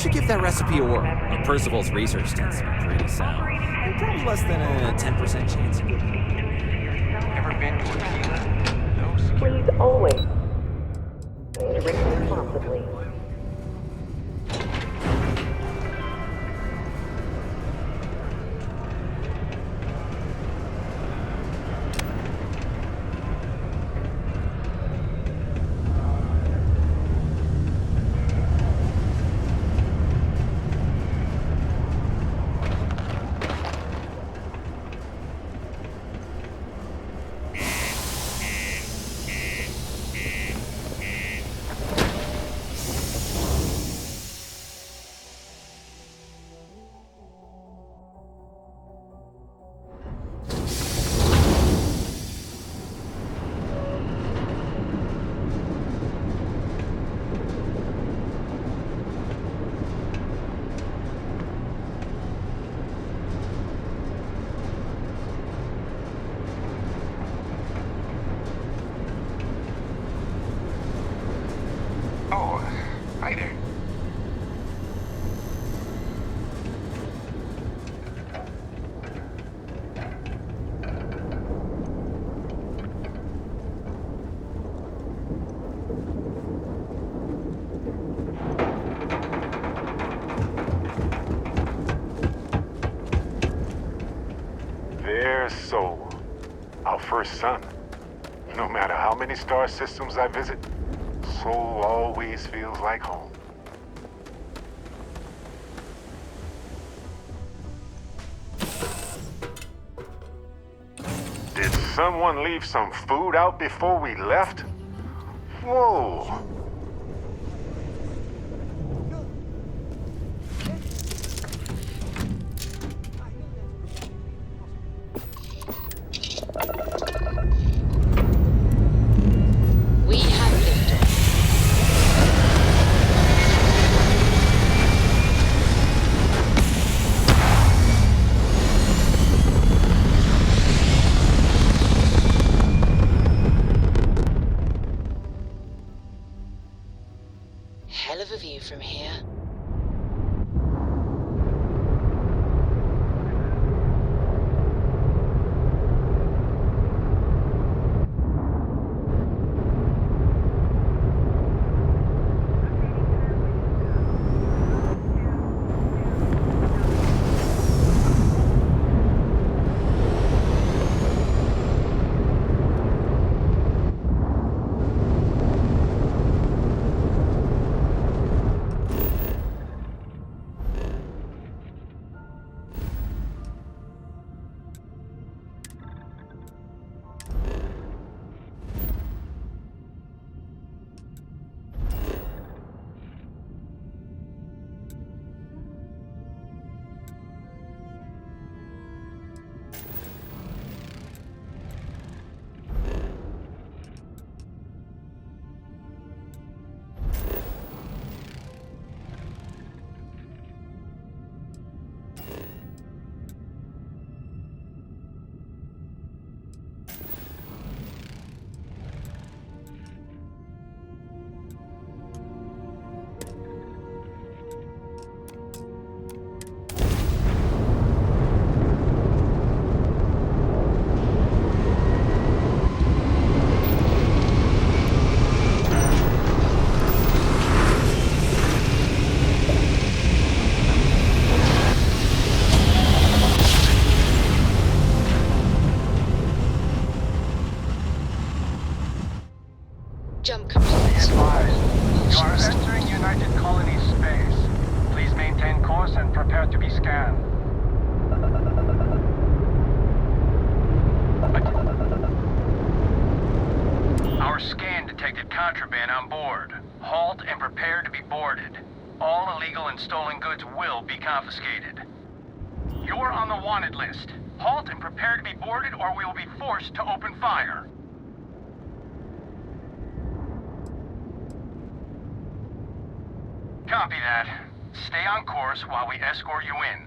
should give that recipe a whirl. Percival's research tends to be pretty sound. Probably less than a 10% chance. Ever been to Aquila? No security. Please always drink responsibly. Oh, hi there. There's Sol, our first son. No matter how many star systems I visit, Sol always feels like home. Did someone leave some food out before we left? Whoa! We have liftoff. Hell of a view from here. Jump complete. Be advised, you are entering United Colonies space. Please maintain course and prepare to be scanned. Our scan detected contraband on board. Halt and prepare to be boarded. All illegal and stolen goods will be confiscated. You're on the wanted list. Halt and prepare to be boarded or we will be forced to open fire. Copy that. Stay on course while we escort you in.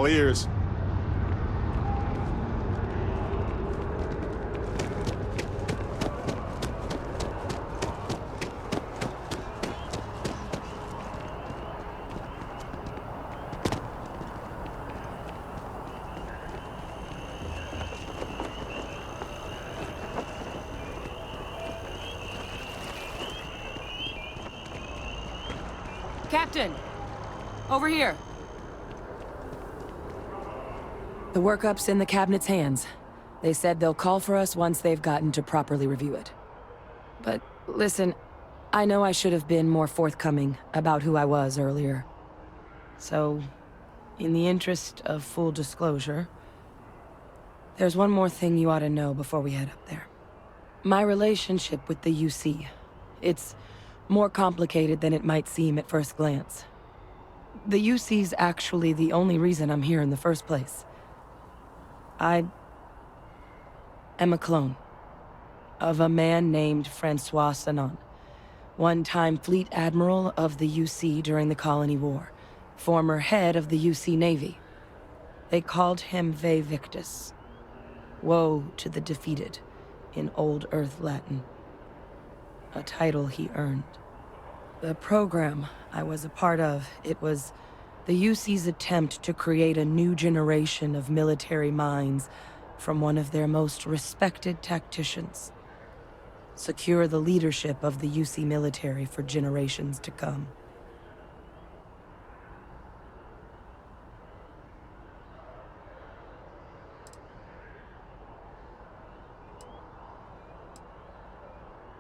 all ears. Captain! Over here! The workup's in the cabinet's hands. They said they'll call for us once they've gotten to properly review it. But listen, I know I should have been more forthcoming about who I was earlier. So, in the interest of full disclosure, there's one more thing you ought to know before we head up there. My relationship with the UC. It's more complicated than it might seem at first glance. The UC's actually the only reason I'm here in the first place. I am a clone of a man named Francois Sanon, one-time fleet admiral of the UC during the Colony War, former head of the UC Navy. They called him Ve Victus, woe to the defeated, in Old Earth Latin. A title he earned. The program I was a part of, it was the UC's attempt to create a new generation of military minds from one of their most respected tacticians. Secure the leadership of the UC military for generations to come.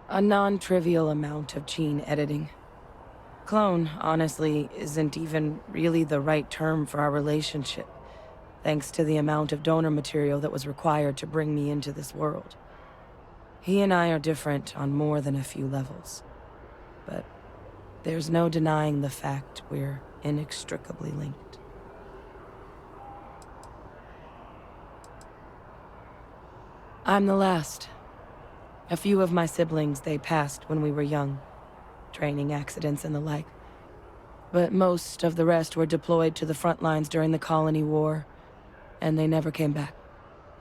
A non-trivial amount of gene editing. Clone, honestly, isn't even really the right term for our relationship, thanks to the amount of donor material that was required to bring me into this world. He and I are different on more than a few levels, but there's no denying the fact we're inextricably linked. I'm the last. A few of my siblings, they passed when we were young. Training accidents and the like. But most of the rest were deployed to the front lines during the Colony War, and they never came back.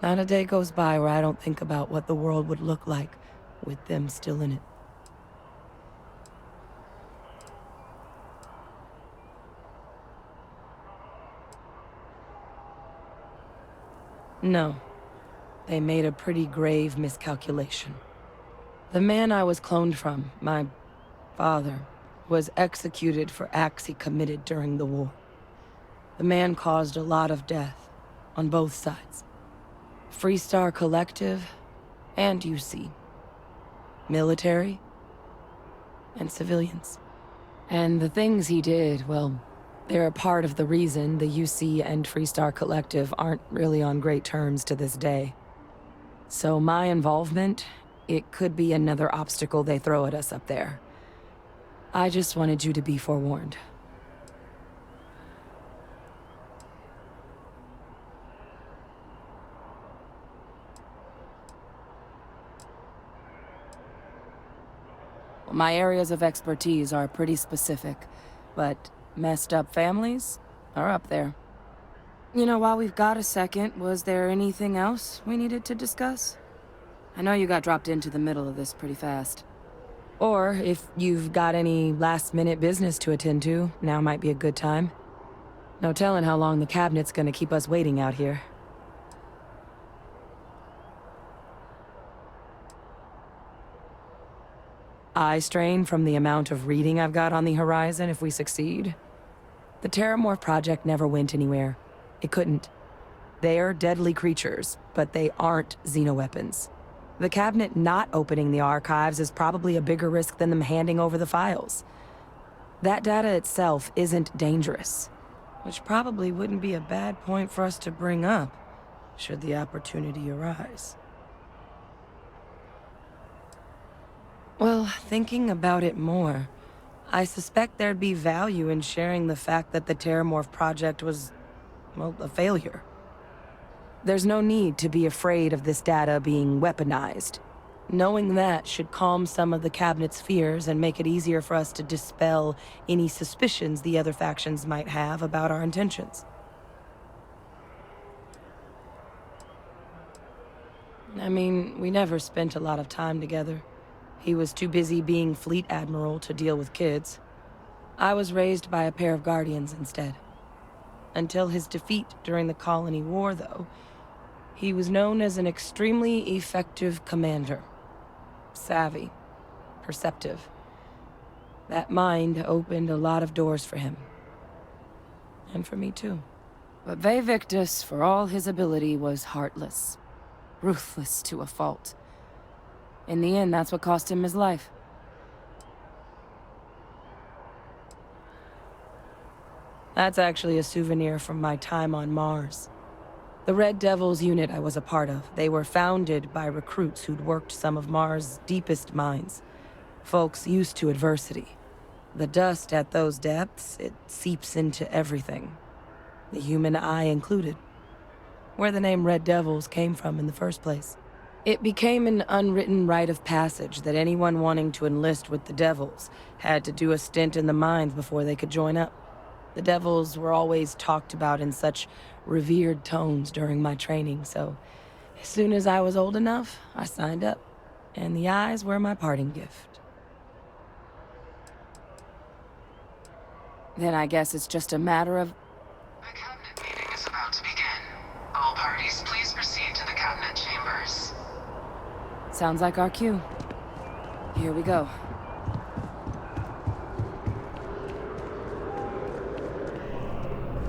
Not a day goes by where I don't think about what the world would look like with them still in it. No. They made a pretty grave miscalculation. The man I was cloned from, my father, was executed for acts he committed during the war. The man caused a lot of death, on both sides. Freestar Collective, and UC. Military, and civilians. And the things he did, well, they're a part of the reason the UC and Freestar Collective aren't really on great terms to this day. So my involvement, it could be another obstacle they throw at us up there. I just wanted you to be forewarned. My areas of expertise are pretty specific, but messed up families are up there. You know, while we've got a second, was there anything else we needed to discuss? I know you got dropped into the middle of this pretty fast. Or if you've got any last-minute business to attend to, now might be a good time. No telling how long the cabinet's gonna keep us waiting out here. Eye strain from the amount of reading I've got on the horizon if we succeed. The Terramorph project never went anywhere. It couldn't. They're deadly creatures, but they aren't xenoweapons. The cabinet not opening the archives is probably a bigger risk than them handing over the files. That data itself isn't dangerous, which probably wouldn't be a bad point for us to bring up, should the opportunity arise. Well, thinking about it more, I suspect there'd be value in sharing the fact that the Terramorph project was, well, a failure. There's no need to be afraid of this data being weaponized. Knowing that should calm some of the cabinet's fears and make it easier for us to dispel any suspicions the other factions might have about our intentions. I mean, we never spent a lot of time together. He was too busy being fleet admiral to deal with kids. I was raised by a pair of guardians instead. Until his defeat during the Colony War, though, he was known as an extremely effective commander. Savvy. Perceptive. That mind opened a lot of doors for him. And for me, too. But Ve Victus, for all his ability, was heartless. Ruthless to a fault. In the end, that's what cost him his life. That's actually a souvenir from my time on Mars. The Red Devils unit I was a part of, they were founded by recruits who'd worked some of Mars' deepest mines. Folks used to adversity. The dust at those depths, it seeps into everything. The human eye included. Where the name Red Devils came from in the first place. It became an unwritten rite of passage that anyone wanting to enlist with the Devils had to do a stint in the mines before they could join up. The Devils were always talked about in such revered tones during my training, so as soon as I was old enough, I signed up. And the eyes were my parting gift. Then I guess it's just a matter of... The cabinet meeting is about to begin. All parties, please proceed to the cabinet chambers. Sounds like our cue. Here we go.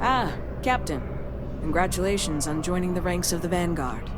Ah, Captain. Congratulations on joining the ranks of the Vanguard.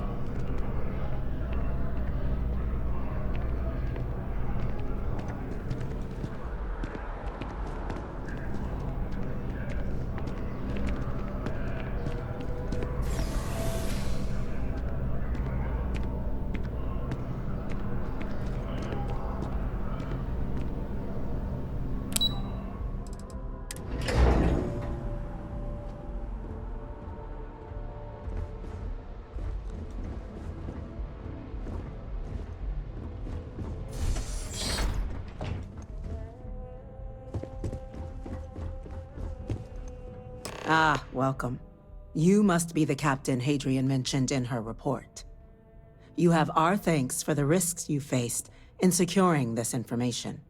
Ah, welcome. You must be the captain Hadrian mentioned in her report. You have our thanks for the risks you faced in securing this information.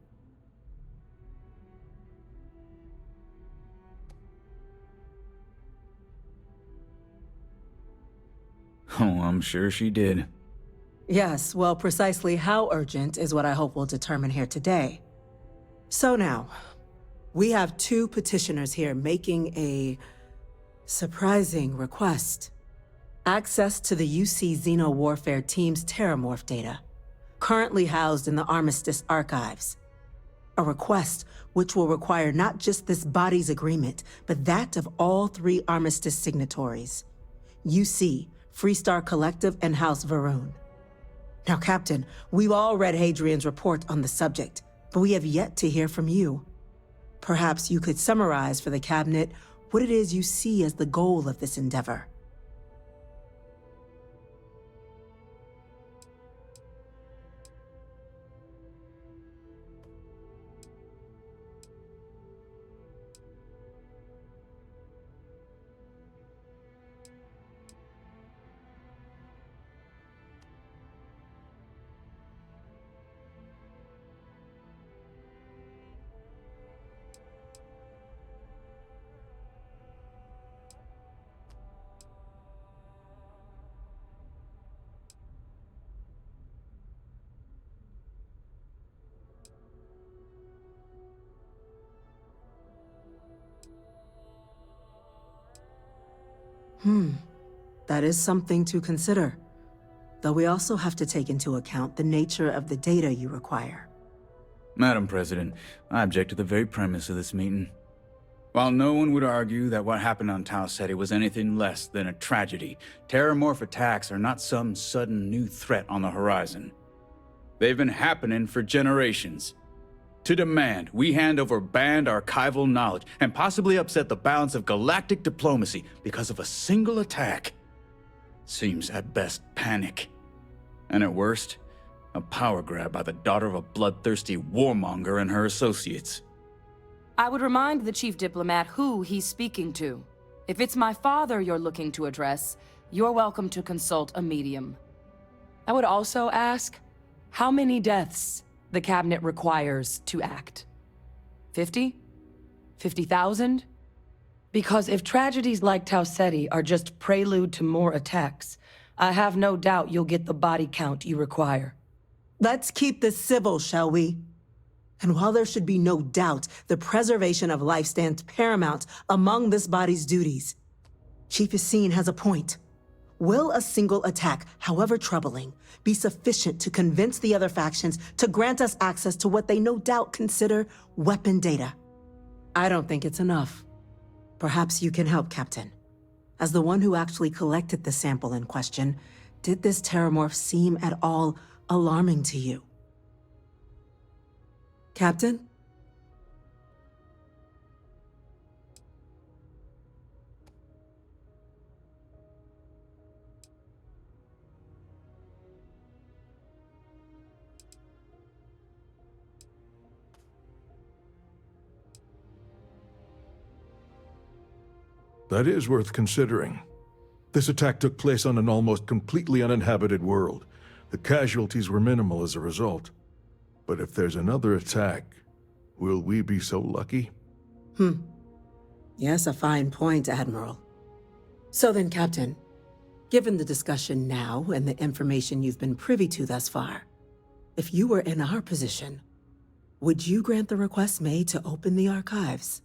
Oh, I'm sure she did. Yes, well, precisely how urgent is what I hope we'll determine here today. So now, we have two petitioners here making a surprising request. Access to the UC Xeno Warfare Team's Terramorph data, currently housed in the Armistice archives. A request which will require not just this body's agreement, but that of all three Armistice signatories. UC, Freestar Collective, and House Varun. Now, Captain, we've all read Hadrian's report on the subject, but we have yet to hear from you. Perhaps you could summarize for the Cabinet what it is you see as the goal of this endeavor. That is something to consider. Though we also have to take into account the nature of the data you require. Madam President, I object to the very premise of this meeting. While no one would argue that what happened on Tau Ceti was anything less than a tragedy, Terramorph attacks are not some sudden new threat on the horizon. They've been happening for generations. To demand we hand over banned archival knowledge and possibly upset the balance of galactic diplomacy because of a single attack seems at best panic. And at worst, a power grab by the daughter of a bloodthirsty warmonger and her associates. I would remind the chief diplomat who he's speaking to. If it's my father you're looking to address, you're welcome to consult a medium. I would also ask how many deaths the cabinet requires to act. 50? 50,000? Because if tragedies like Tau Ceti are just prelude to more attacks, I have no doubt you'll get the body count you require. Let's keep this civil, shall we? And while there should be no doubt the preservation of life stands paramount among this body's duties, Chief Yassine has a point. Will a single attack, however troubling, be sufficient to convince the other factions to grant us access to what they no doubt consider weapon data? I don't think it's enough. Perhaps you can help, Captain. As the one who actually collected the sample in question, did this terramorph seem at all alarming to you? Captain? That is worth considering. This attack took place on an almost completely uninhabited world. The casualties were minimal as a result. But if there's another attack, will we be so lucky? Yes, a fine point, Admiral. So then, Captain, given the discussion now and the information you've been privy to thus far, if you were in our position, would you grant the request made to open the archives?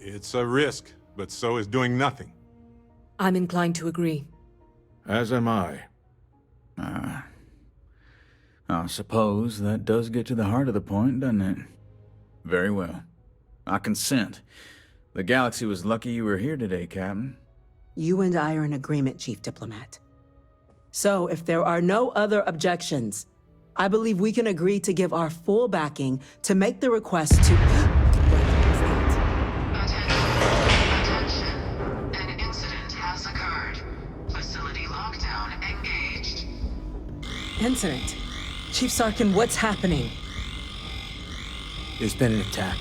It's a risk, but so is doing nothing. I'm inclined to agree. As am I. I suppose that does get to the heart of the point, doesn't it? Very well. I consent. The galaxy was lucky you were here today, Captain. You and I are in agreement, Chief Diplomat. So, if there are no other objections, I believe we can agree to give our full backing to make the request to... Attention. An incident has occurred. Facility lockdown engaged. Incident? Chief Sarkin, what's happening? There's been an attack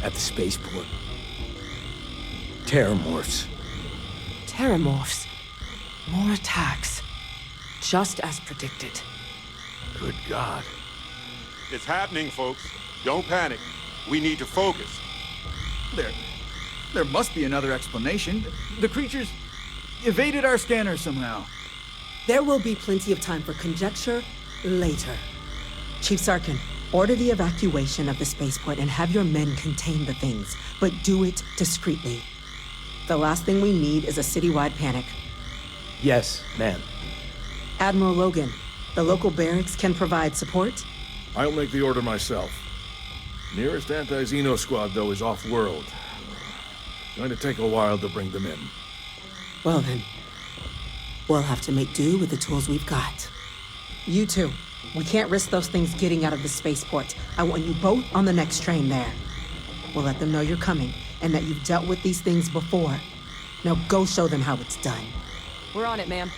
at the spaceport. Terramorphs. Terramorphs. More attacks. Just as predicted. Good God. It's happening, folks. Don't panic. We need to focus. There must be another explanation. The creatures evaded our scanner somehow. There will be plenty of time for conjecture later. Chief Sarkin, order the evacuation of the spaceport and have your men contain the things, but do it discreetly. The last thing we need is a citywide panic. Yes, ma'am. Admiral Logan, the local barracks can provide support? I'll make the order myself. Nearest anti-Xeno squad, though, is off-world. Going to take a while to bring them in. Well then, we'll have to make do with the tools we've got. You two, we can't risk those things getting out of the spaceport. I want you both on the next train there. We'll let them know you're coming, and that you've dealt with these things before. Now go show them how it's done. We're on it, ma'am.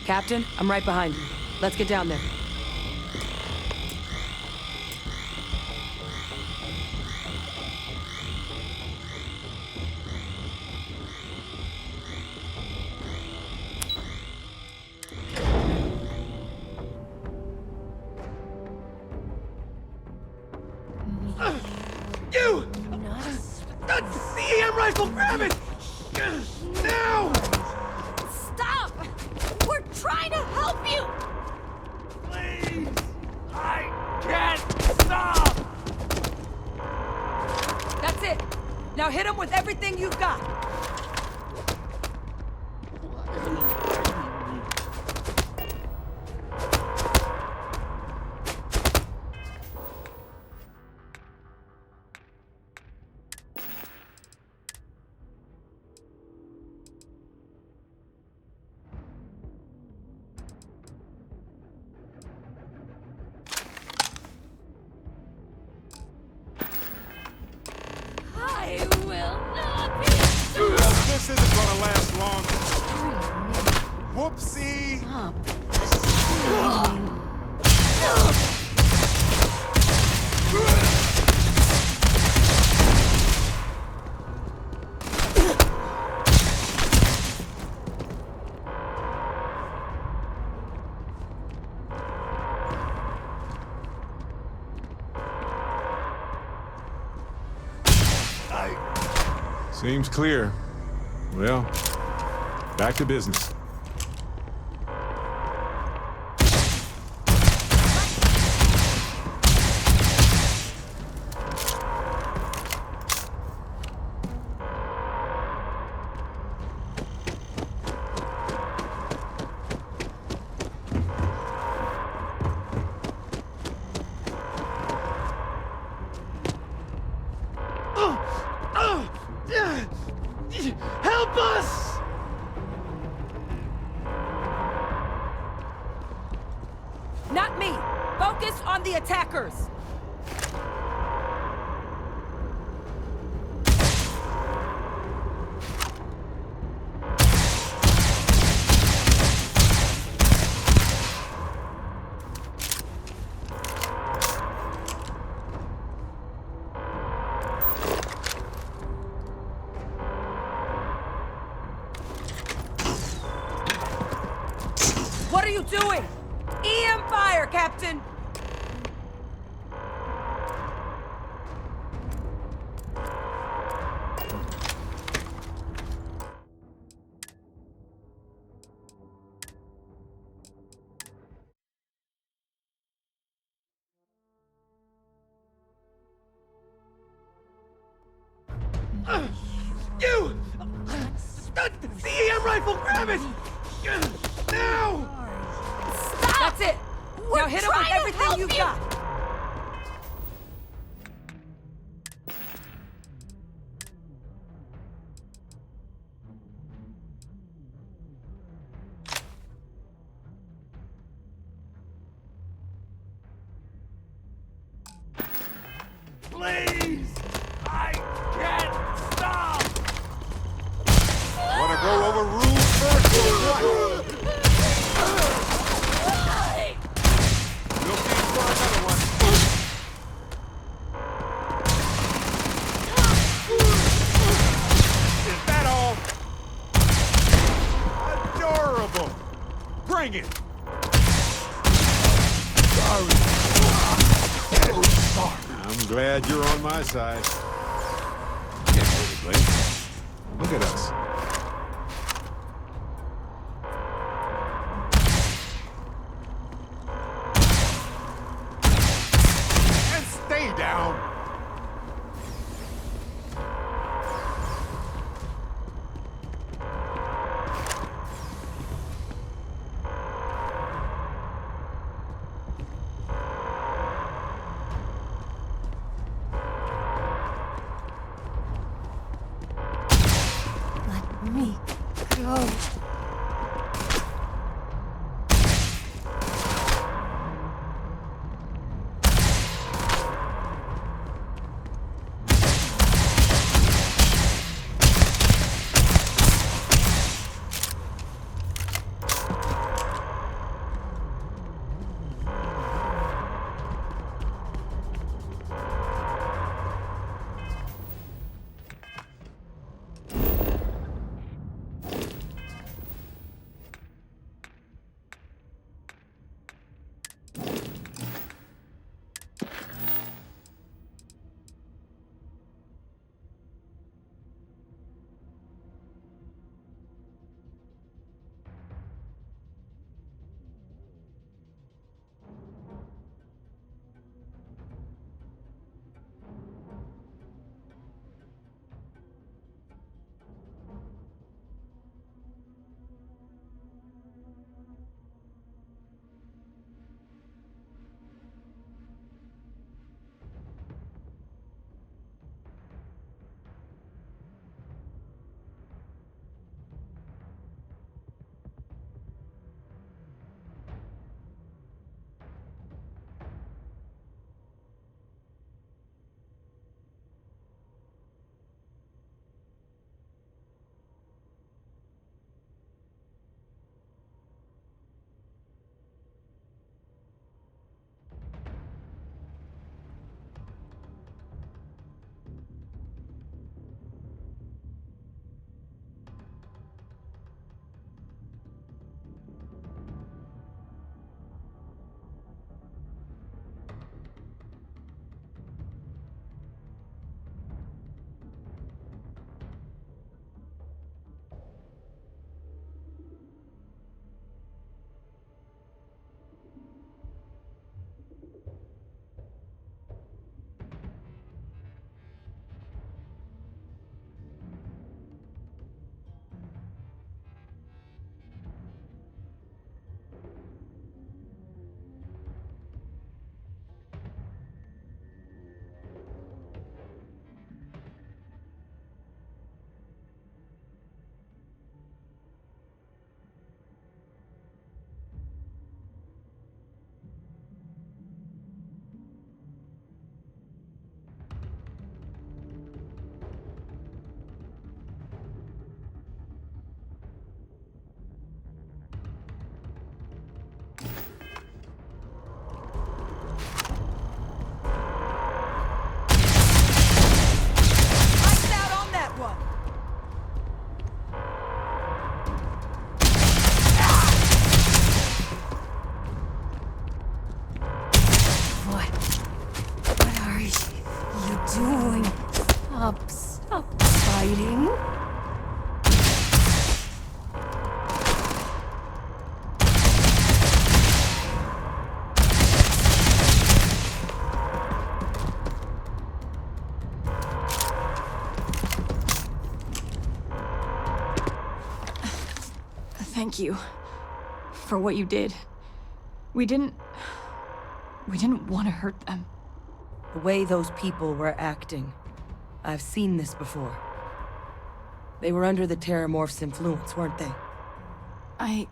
Captain, I'm right behind you. Let's get down there. You! That's the EM rifle! Grab it! Now! Stop! We're trying to help you! isn't gonna last long. Whoopsie! Seems clear. Well, back to business. Help us! Not me! Focus on the attackers! What are you doing? EM fire, Captain! You! The EM rifle, grab it! Now! That's it! Now hit him with everything you've got! Please! I can't stop! Wanna go over rules first or what? We'll see for another one. Is that all? Adorable! Bring it! I'm glad you're on my side. Can't really blame you. Look at us. And stay down. Thank you for what you did. We didn't want to hurt them. The way those people were acting, I've seen this before. They were under the Terramorph's influence, weren't they? I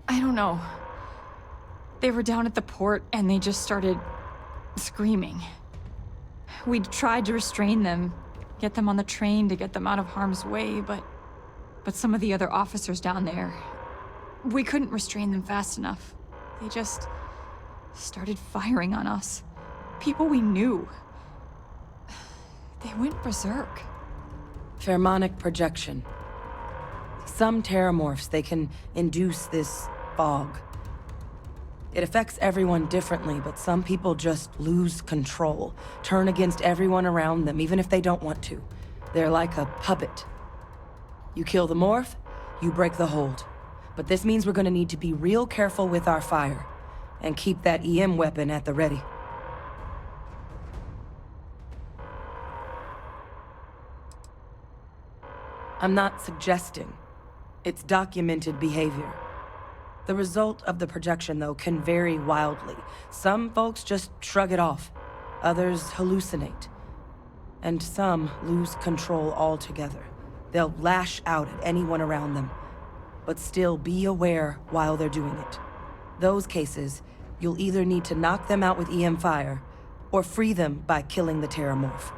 don't know. They were down at the port and they just started screaming. We tried to restrain them, get them on the train to get them out of harm's way, but some of the other officers down there, we couldn't restrain them fast enough. They just started firing on us. People we knew. They went berserk. Pheromonic projection. Some Terramorphs, they can induce this fog. It affects everyone differently, but some people just lose control, turn against everyone around them, even if they don't want to. They're like a puppet. You kill the morph, you break the hold. But this means we're gonna need to be real careful with our fire, and keep that EM weapon at the ready. I'm not suggesting. It's documented behavior. The result of the projection, though, can vary wildly. Some folks just shrug it off. Others hallucinate. And some lose control altogether. They'll lash out at anyone around them, but still be aware while they're doing it. Those cases, you'll either need to knock them out with EM fire, or free them by killing the Terramorph.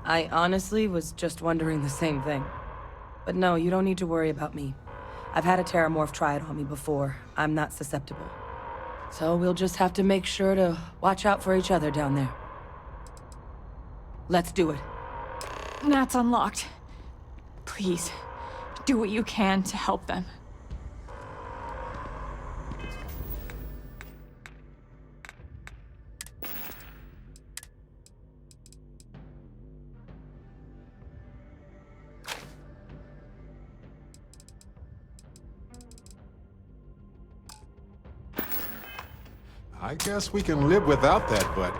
I honestly was just wondering the same thing. But no, you don't need to worry about me. I've had a Terramorph try it on me before. I'm not susceptible. So we'll just have to make sure to watch out for each other down there. Let's do it. That's unlocked. Please, do what you can to help them. I guess we can live without that, but...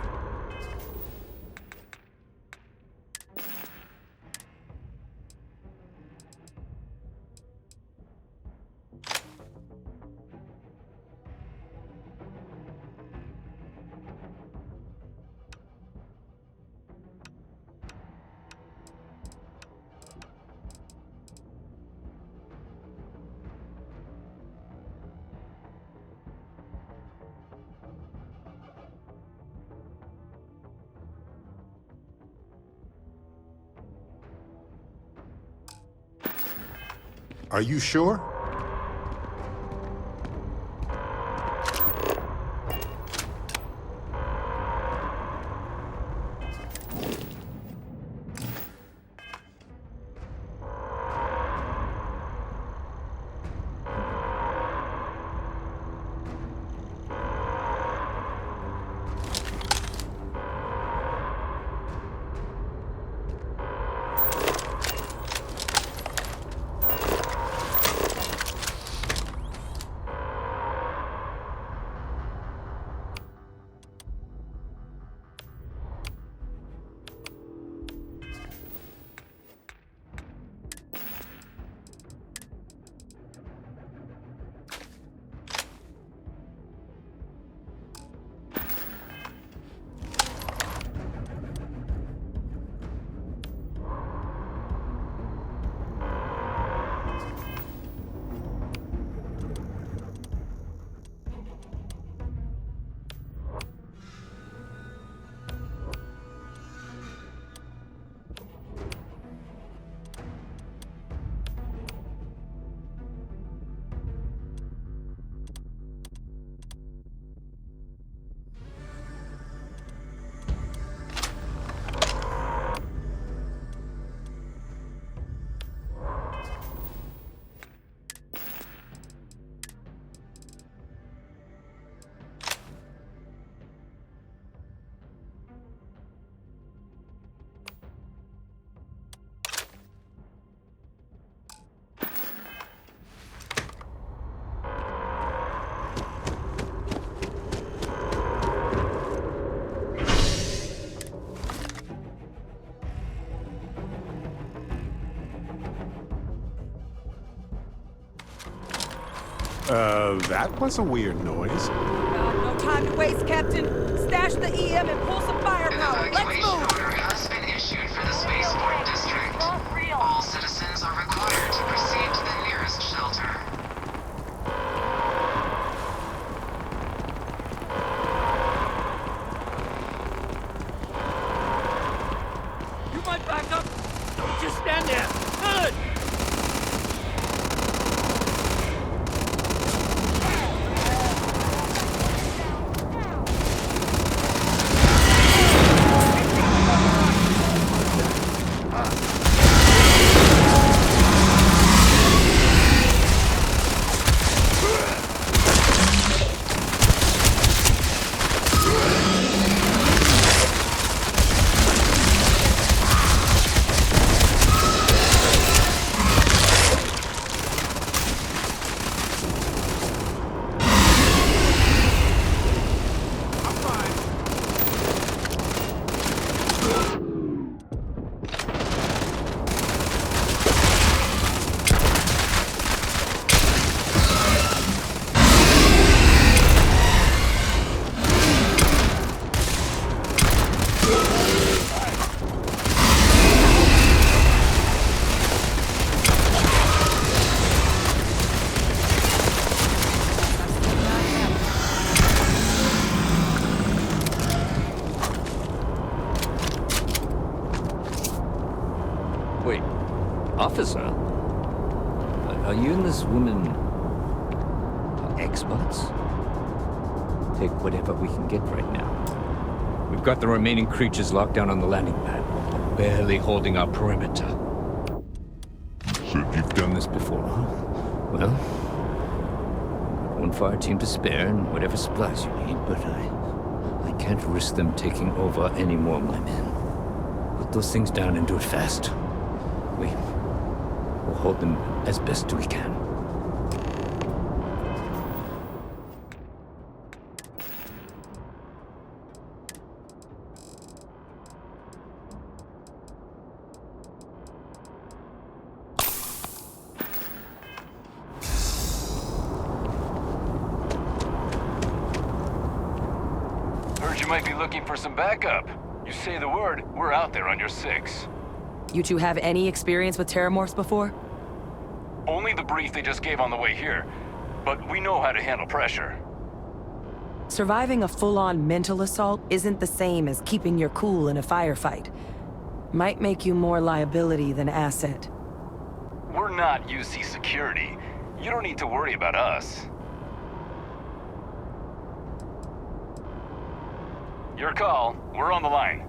Are you sure? That was a weird noise. No time to waste, Captain. Stash the EM and pull some firepower. Let's Evacuation move! order has been issued for the spaceport district. All citizens are required to proceed to the nearest shelter. You might back up. Don't just stand there. Good. Wait, officer? Are you and this woman experts? Take whatever we can get right now. We've got the remaining creatures locked down on the landing pad, barely holding our perimeter. So you've done this before, huh? Well, one fire team to spare and whatever supplies you need, but I can't risk them taking over any more of my men. Put those things down and do it fast. We'll hold them as best we can. Heard you might be looking for some backup. You say the word, we're out there on your 6. You two have any experience with terramorphs before? Only the brief they just gave on the way here, but we know how to handle pressure. Surviving a full-on mental assault isn't the same as keeping your cool in a firefight. Might make you more liability than asset. We're not UC security. You don't need to worry about us. Your call. We're on the line.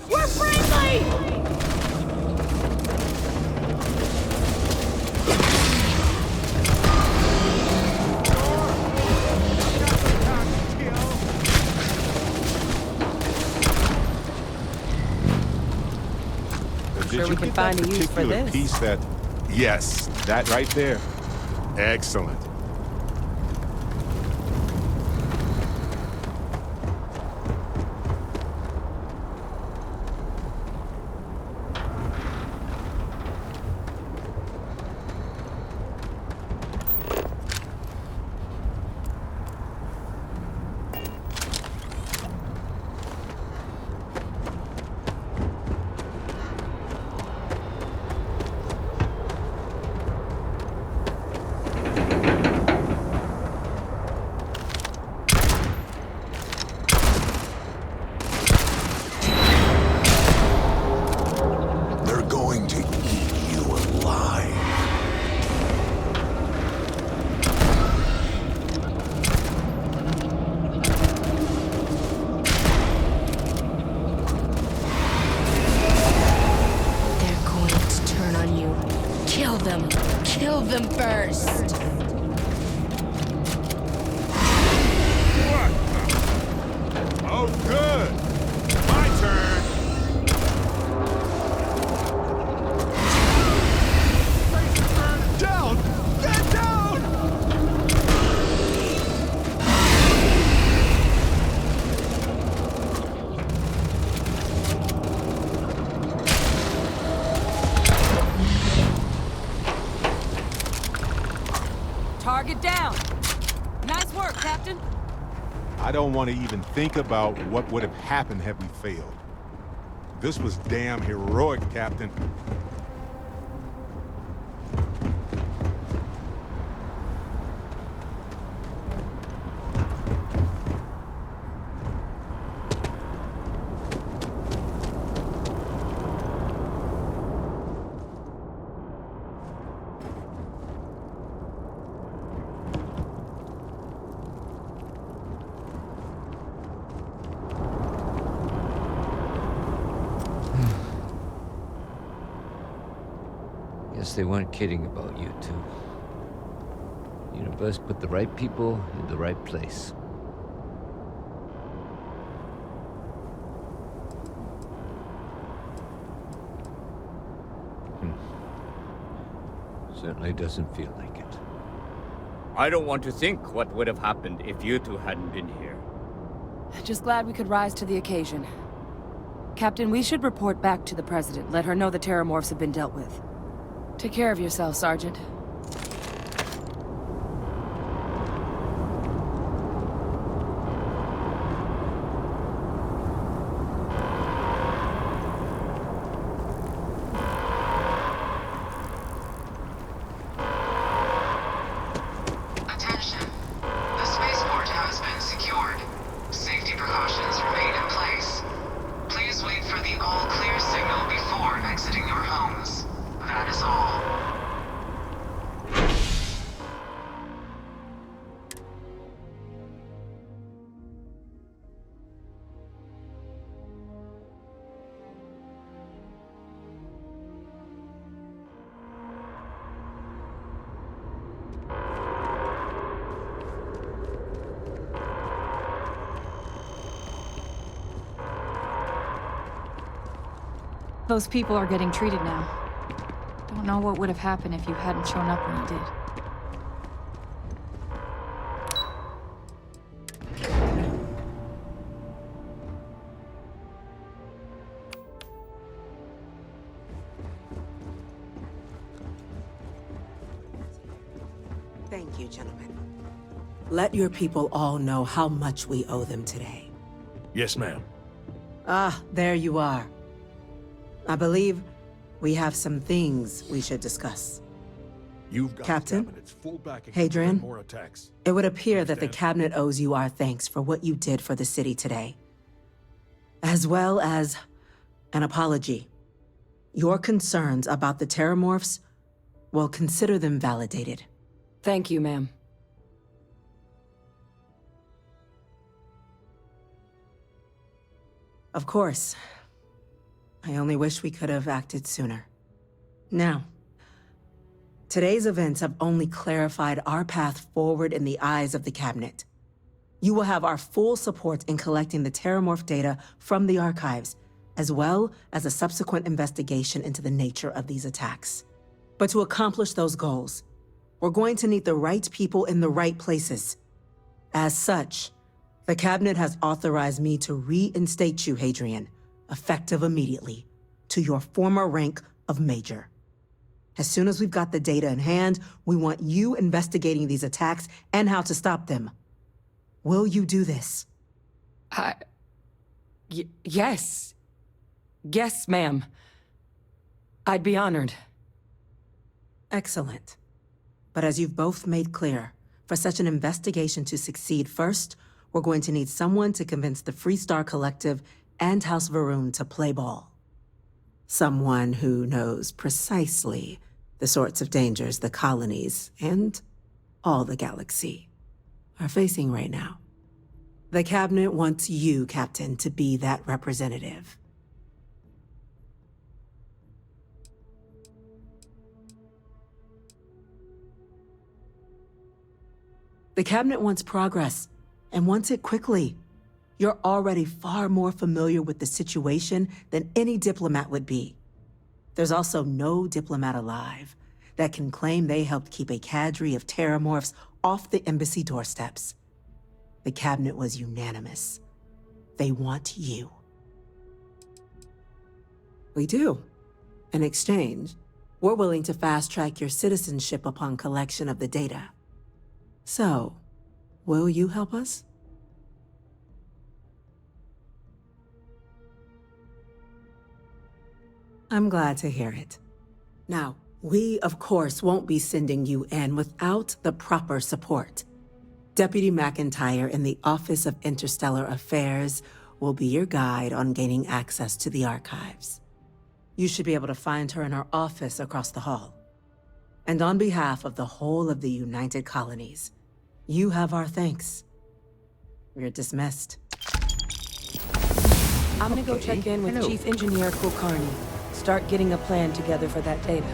We're friendly! Sure we can find a use for this. Piece that... Yes, that right there. Excellent. Kill them. Kill them first. Oh, good. My turn. Down! Get down! Target down. Nice work, Captain. I don't want to even think about what would have happened had we failed. This was damn heroic, Captain. Guess they weren't kidding about you two. The universe put the right people in the right place. Certainly doesn't feel like it. I don't want to think what would have happened if you two hadn't been here. Just glad we could rise to the occasion. Captain, we should report back to the President. Let her know the Terramorphs have been dealt with. Take care of yourself, Sergeant. Attention. The spaceport has been secured. Safety precautions remain in place. Please wait for the all-clear signal before exiting your homes. That is all. Those people are getting treated now. Don't know what would have happened if you hadn't shown up when you did. Thank you, gentlemen. Let your people all know how much we owe them today. Yes, ma'am. Ah, there you are. I believe we have some things we should discuss. You've got Captain? the cabinet's full backing to Hadrian? prevent more attacks. It would appear that the Understand? Cabinet owes you our thanks for what you did for the city today. As well as an apology. Your concerns about the Terramorphs, well, consider them validated. Thank you, ma'am. Of course. I only wish we could have acted sooner. Now, today's events have only clarified our path forward in the eyes of the Cabinet. You will have our full support in collecting the Terramorph data from the archives, as well as a subsequent investigation into the nature of these attacks. But to accomplish those goals, we're going to need the right people in the right places. As such, the Cabinet has authorized me to reinstate you, Hadrian, effective immediately, to your former rank of Major. As soon as we've got the data in hand, we want you investigating these attacks and how to stop them. Will you do this? Yes. Yes, ma'am. I'd be honored. Excellent. But as you've both made clear, for such an investigation to succeed first, we're going to need someone to convince the Freestar Collective and House Varun to play ball. Someone who knows precisely the sorts of dangers the colonies and all the galaxy are facing right now. The Cabinet wants you, Captain, to be that representative. The cabinet wants progress, and wants it quickly. You're already far more familiar with the situation than any diplomat would be. There's also no diplomat alive that can claim they helped keep a cadre of terramorphs off the embassy doorsteps. The cabinet was unanimous. They want you. We do. In exchange, we're willing to fast-track your citizenship upon collection of the data. So, will you help us? I'm glad to hear it. Now, we, of course, won't be sending you in without the proper support. Deputy McIntyre in the Office of Interstellar Affairs will be your guide on gaining access to the archives. You should be able to find her in her office across the hall. And on behalf of the whole of the United Colonies, you have our thanks. You're dismissed. I'm gonna go check in with Chief Engineer Kulkarni. Start getting a plan together for that data.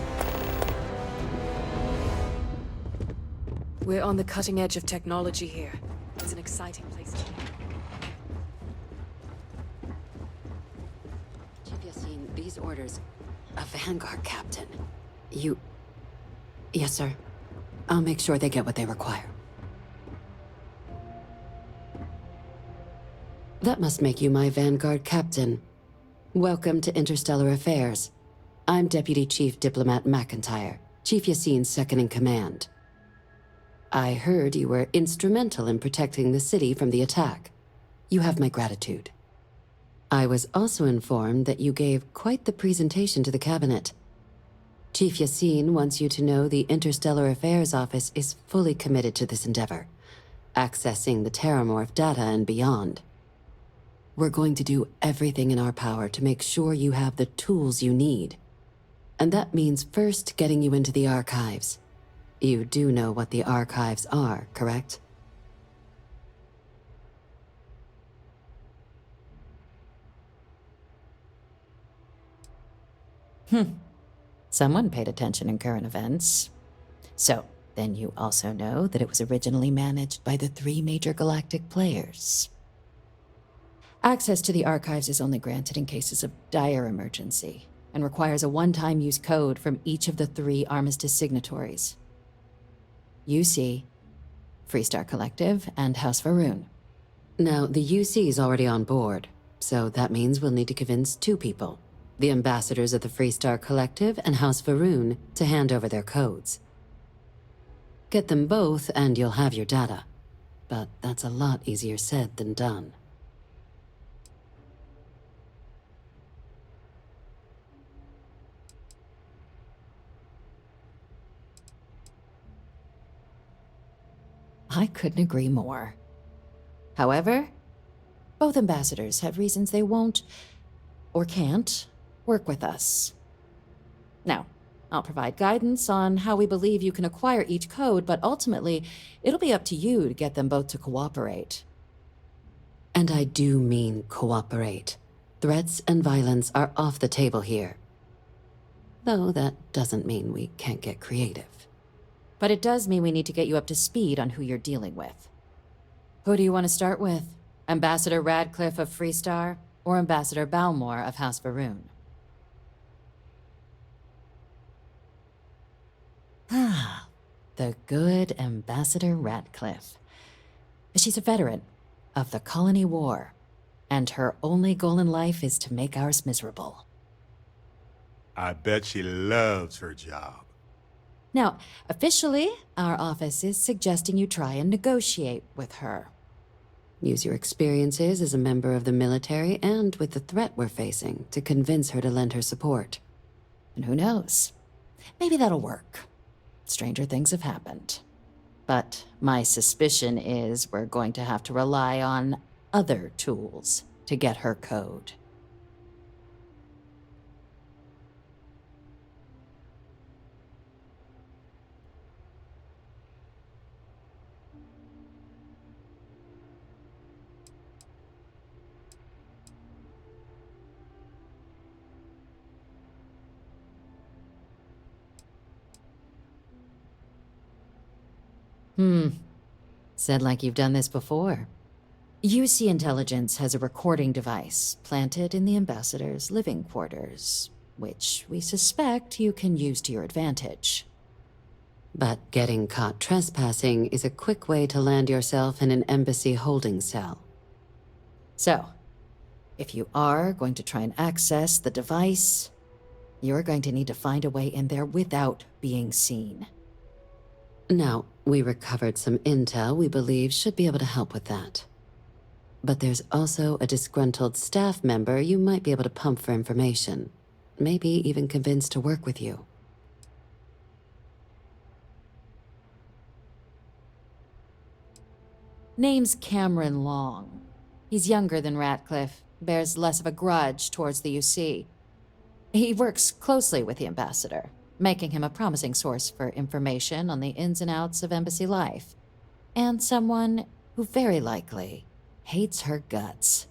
We're on the cutting edge of technology here. It's an exciting place to be. Chief Yassine, these orders. A Vanguard captain. You... Yes, sir. I'll make sure they get what they require. That must make you my Vanguard captain. Welcome to Interstellar Affairs. I'm Deputy Chief Diplomat McIntyre, Chief Yassine's second-in-command. I heard you were instrumental in protecting the city from the attack. You have my gratitude. I was also informed that you gave quite the presentation to the cabinet. Chief Yassine wants you to know the Interstellar Affairs Office is fully committed to this endeavor, accessing the Terramorph data and beyond. We're going to do everything in our power to make sure you have the tools you need. And that means first getting you into the archives. You do know what the archives are, correct? Someone paid attention in current events. So, then you also know that it was originally managed by the 3 major galactic players. Access to the archives is only granted in cases of dire emergency, and requires a one-time use code from each of the 3 Armistice signatories. UC, Freestar Collective, and House Varun. Now, the UC is already on board, so that means we'll need to convince 2 people. The ambassadors of the Freestar Collective and House Varun to hand over their codes. Get them both and you'll have your data. But that's a lot easier said than done. I couldn't agree more. However, both ambassadors have reasons they won't, or can't, work with us. Now, I'll provide guidance on how we believe you can acquire each code, but ultimately, it'll be up to you to get them both to cooperate. And I do mean cooperate. Threats and violence are off the table here. Though that doesn't mean we can't get creative. But it does mean we need to get you up to speed on who you're dealing with. Who do you want to start with? Ambassador Radcliffe of Freestar, or Ambassador Balmore of House Varun? Ah, the good Ambassador Radcliffe. She's a veteran of the Colony War, and her only goal in life is to make ours miserable. I bet she loves her job. Now, officially, our office is suggesting you try and negotiate with her. Use your experiences as a member of the military and with the threat we're facing to convince her to lend her support. And who knows? Maybe that'll work. Stranger things have happened. But my suspicion is we're going to have to rely on other tools to get her code. Said like you've done this before. UC Intelligence has a recording device planted in the ambassador's living quarters, which we suspect you can use to your advantage. But getting caught trespassing is a quick way to land yourself in an embassy holding cell. So, if you are going to try and access the device, you're going to need to find a way in there without being seen. Now, we recovered some intel we believe should be able to help with that. But there's also a disgruntled staff member you might be able to pump for information. Maybe even convince to work with you. Name's Cameron Long. He's younger than Ratcliffe, bears less of a grudge towards the UC. He works closely with the ambassador, making him a promising source for information on the ins and outs of embassy life, and someone who very likely hates her guts.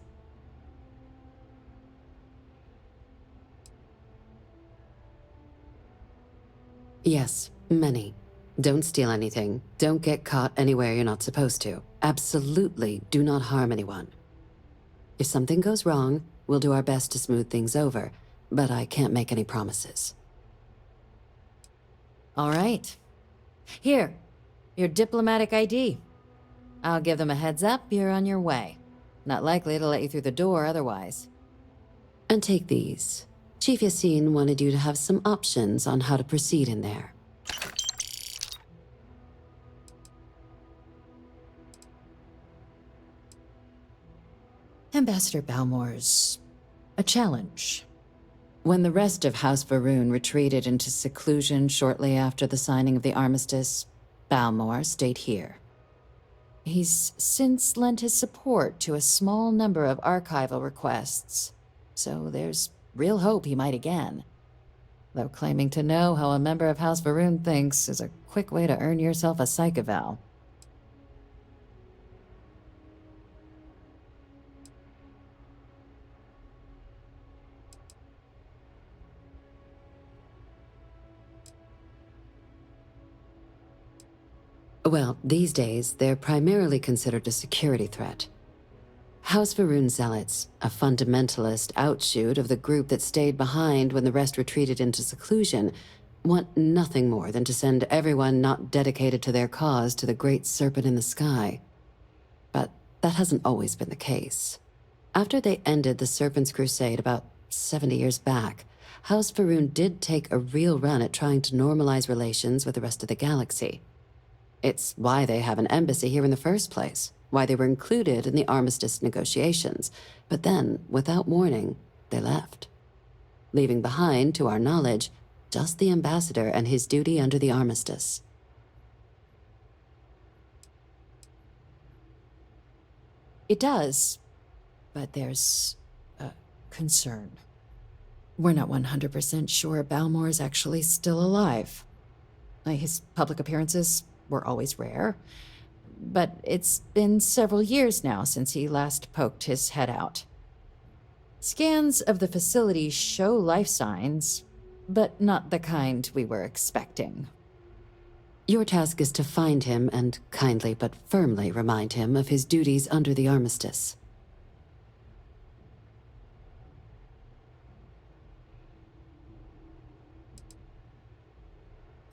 Yes, many. Don't steal anything. Don't get caught anywhere you're not supposed to. Absolutely do not harm anyone. If something goes wrong, we'll do our best to smooth things over, but I can't make any promises. All right. Here, your diplomatic ID. I'll give them a heads up you're on your way. Not likely to let you through the door otherwise. And take these. Chief Yassine wanted you to have some options on how to proceed in there. Ambassador Balmore's a challenge. When the rest of House Varun retreated into seclusion shortly after the signing of the armistice, Balmore stayed here. He's since lent his support to a small number of archival requests, so there's real hope he might again. Though claiming to know how a member of House Varun thinks is a quick way to earn yourself a psych eval. Well, these days, they're primarily considered a security threat. House Varun Zealots, a fundamentalist outshoot of the group that stayed behind when the rest retreated into seclusion, want nothing more than to send everyone not dedicated to their cause to the great serpent in the sky. But that hasn't always been the case. After they ended the Serpent's Crusade about 70 years back, House Varun did take a real run at trying to normalize relations with the rest of the galaxy. It's why they have an embassy here in the first place, why they were included in the armistice negotiations. But then, without warning, they left, leaving behind, to our knowledge, just the ambassador and his duty under the armistice. It does, but there's a concern. We're not 100% sure Balmore's actually still alive. His public appearances were always rare, but it's been several years now since he last poked his head out. Scans of the facility show life signs, but not the kind we were expecting. Your task is to find him and kindly but firmly remind him of his duties under the armistice.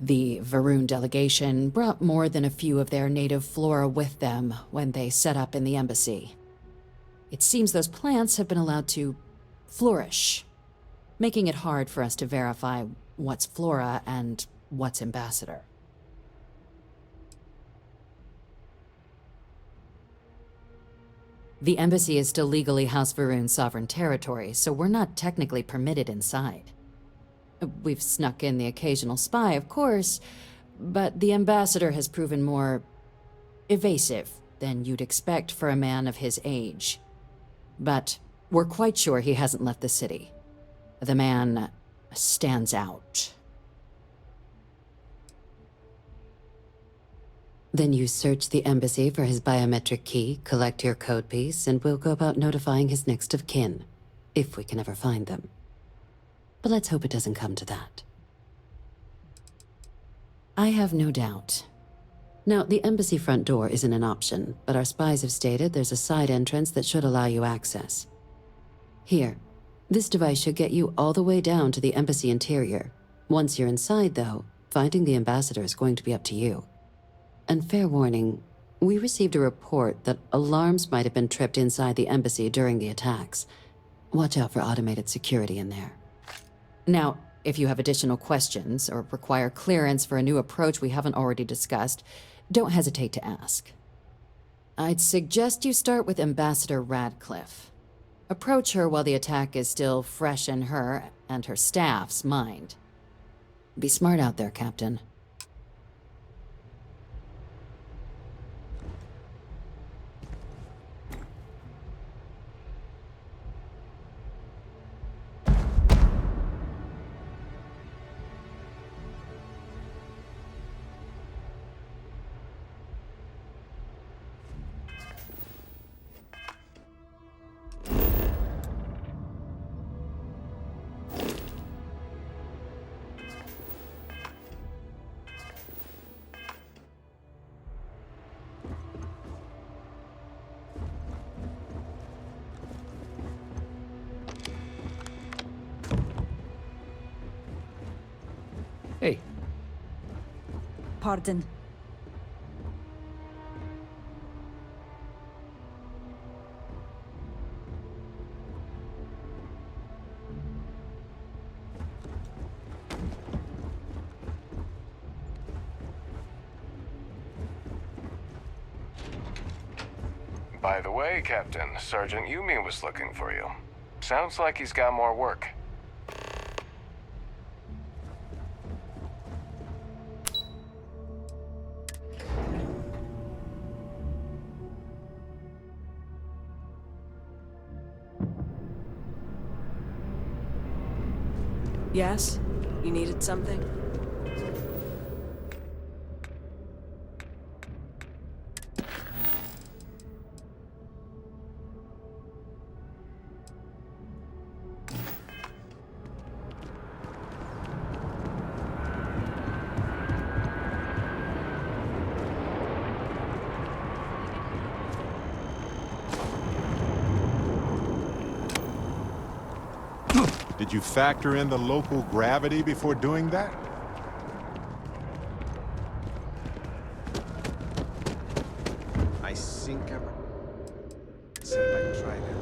The Varun delegation brought more than a few of their native flora with them when they set up in the embassy. It seems those plants have been allowed to flourish, making it hard for us to verify what's flora and what's ambassador. The embassy is still legally House Varun sovereign territory, so we're not technically permitted inside. We've snuck in the occasional spy, of course, but the ambassador has proven more evasive than you'd expect for a man of his age. But we're quite sure he hasn't left the city. The man stands out. Then you search the embassy for his biometric key, collect your code piece, and we'll go about notifying his next of kin, if we can ever find them. But let's hope it doesn't come to that. I have no doubt. Now, the embassy front door isn't an option, but our spies have stated there's a side entrance that should allow you access. Here, this device should get you all the way down to the embassy interior. Once you're inside, though, finding the ambassador is going to be up to you. And fair warning, we received a report that alarms might have been tripped inside the embassy during the attacks. Watch out for automated security in there. Now, if you have additional questions or require clearance for a new approach we haven't already discussed, don't hesitate to ask. I'd suggest you start with Ambassador Radcliffe. Approach her while the attack is still fresh in her and her staff's mind. Be smart out there, Captain. Hey. Pardon. By the way, Captain, Sergeant Yumi was looking for you. Sounds like he's got more work. Yes? You needed something? Did you factor in the local gravity before doing that? I think I said I might try that.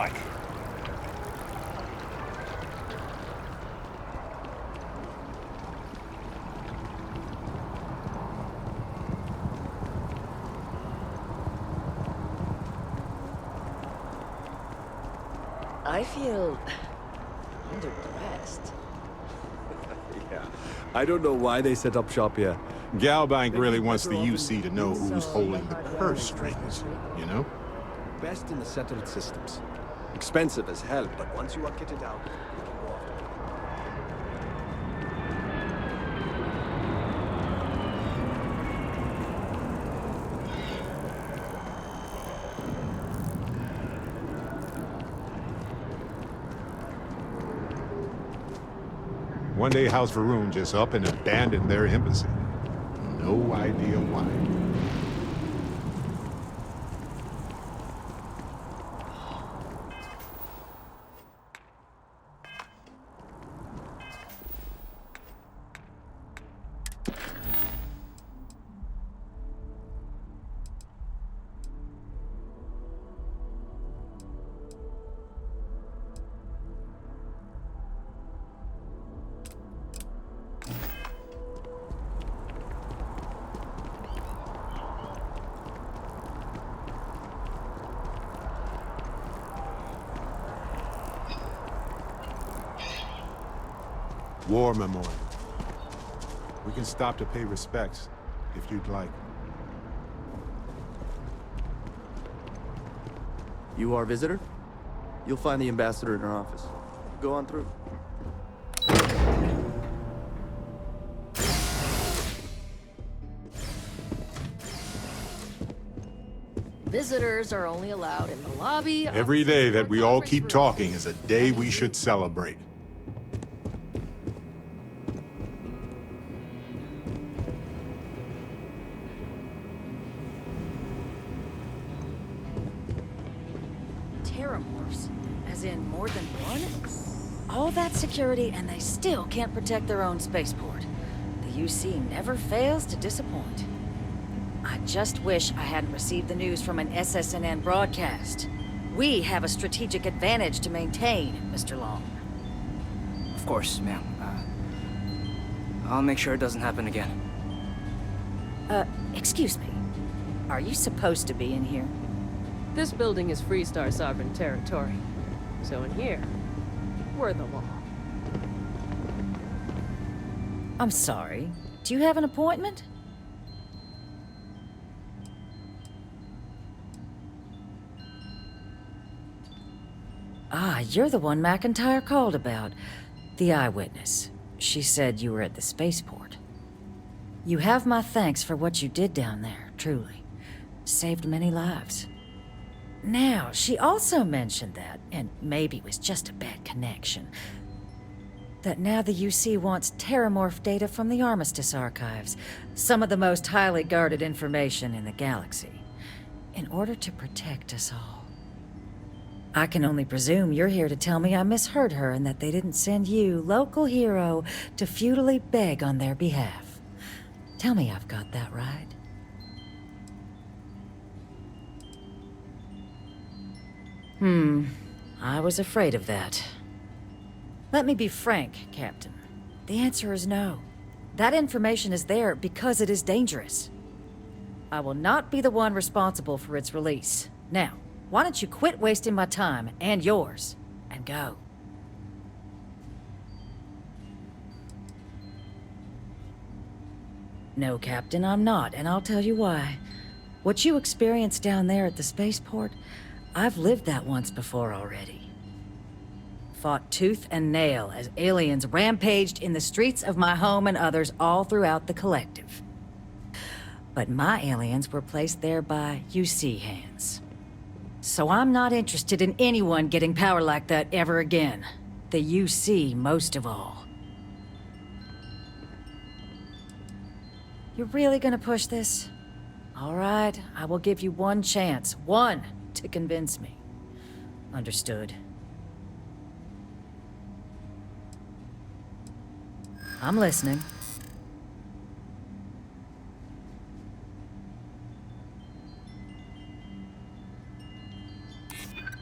like. I feel underdressed. Yeah. I don't know why they set up shop here. Galbank really wants the UC to know who's holding the purse strings, you know? Best in the settled systems. Expensive as hell, but once you are kitted out, you can go after. One day House Varun just up and abandoned their embassy. No idea why. War memorial. We can stop to pay respects, if you'd like. You our visitor? You'll find the ambassador in her office. Go on through. Visitors are only allowed in the lobby. Every day that we all keep talking is a day we should celebrate. Terramorphs, as in more than one? All that security and they still can't protect their own spaceport. The UC never fails to disappoint. I just wish I hadn't received the news from an SSNN broadcast. We have a strategic advantage to maintain, Mr. Long. Of course, ma'am. I'll make sure it doesn't happen again. Excuse me. Are you supposed to be in here? This building is Freestar sovereign territory. So in here, we're the law. I'm sorry. Do you have an appointment? Ah, you're the one McIntyre called about. The eyewitness. She said you were at the spaceport. You have my thanks for what you did down there, truly. Saved many lives. Now, she also mentioned that, and maybe it was just a bad connection, that now the UC wants Terramorph data from the Armistice archives, some of the most highly guarded information in the galaxy, in order to protect us all. I can only presume you're here to tell me I misheard her and that they didn't send you, local hero, to futilely beg on their behalf. Tell me I've got that right. I was afraid of that. Let me be frank, Captain. The answer is no. That information is there because it is dangerous. I will not be the one responsible for its release. Now, why don't you quit wasting my time, and yours, and go? No, Captain, I'm not, and I'll tell you why. What you experienced down there at the spaceport, I've lived that once before already. Fought tooth and nail as aliens rampaged in the streets of my home and others all throughout the collective. But my aliens were placed there by UC hands. So I'm not interested in anyone getting power like that ever again. The UC most of all. You're really gonna push this? All right, I will give you one chance. One, to convince me. Understood. I'm listening.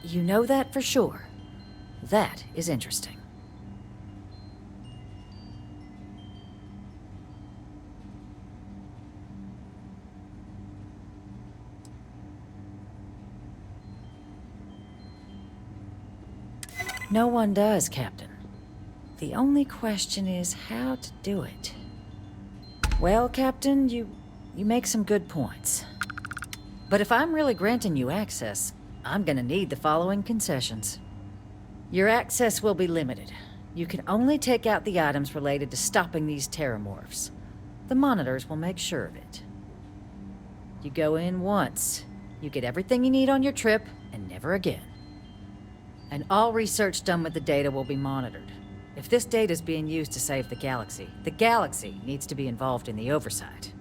You know that for sure. That is interesting. No one does, Captain. The only question is how to do it. Well, Captain, you make some good points. But if I'm really granting you access, I'm gonna need the following concessions. Your access will be limited. You can only take out the items related to stopping these terramorphs. The monitors will make sure of it. You go in once. You get everything you need on your trip, and never again. And all research done with the data will be monitored. If this data is being used to save the galaxy needs to be involved in the oversight.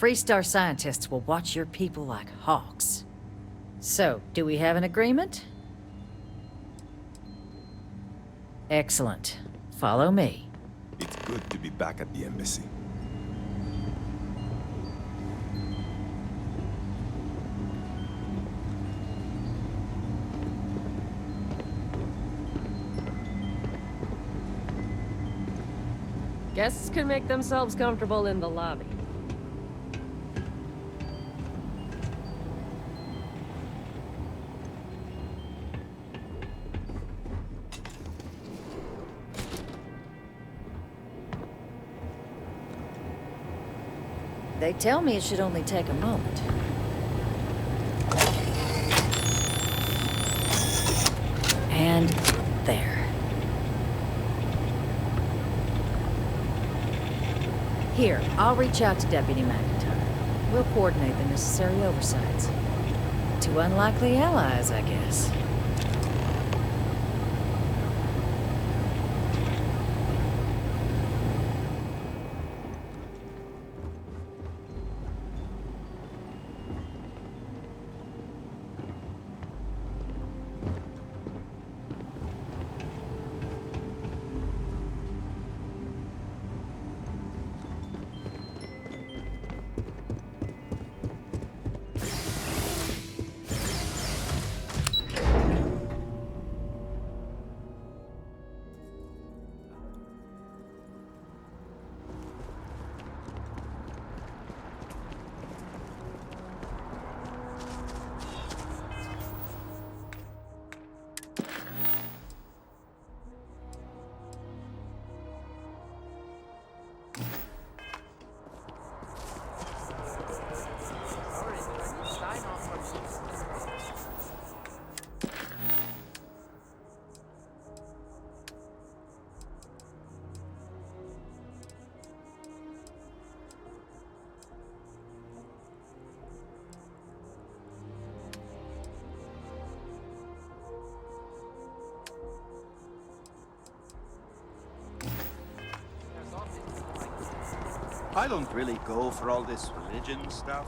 Freestar scientists will watch your people like hawks. So, do we have an agreement? Excellent. Follow me. It's good to be back at the embassy. Guests can make themselves comfortable in the lobby. They tell me it should only take a moment. And there. Here, I'll reach out to Deputy McIntyre. We'll coordinate the necessary oversights. Two unlikely allies, I guess. I don't really go for all this religion stuff.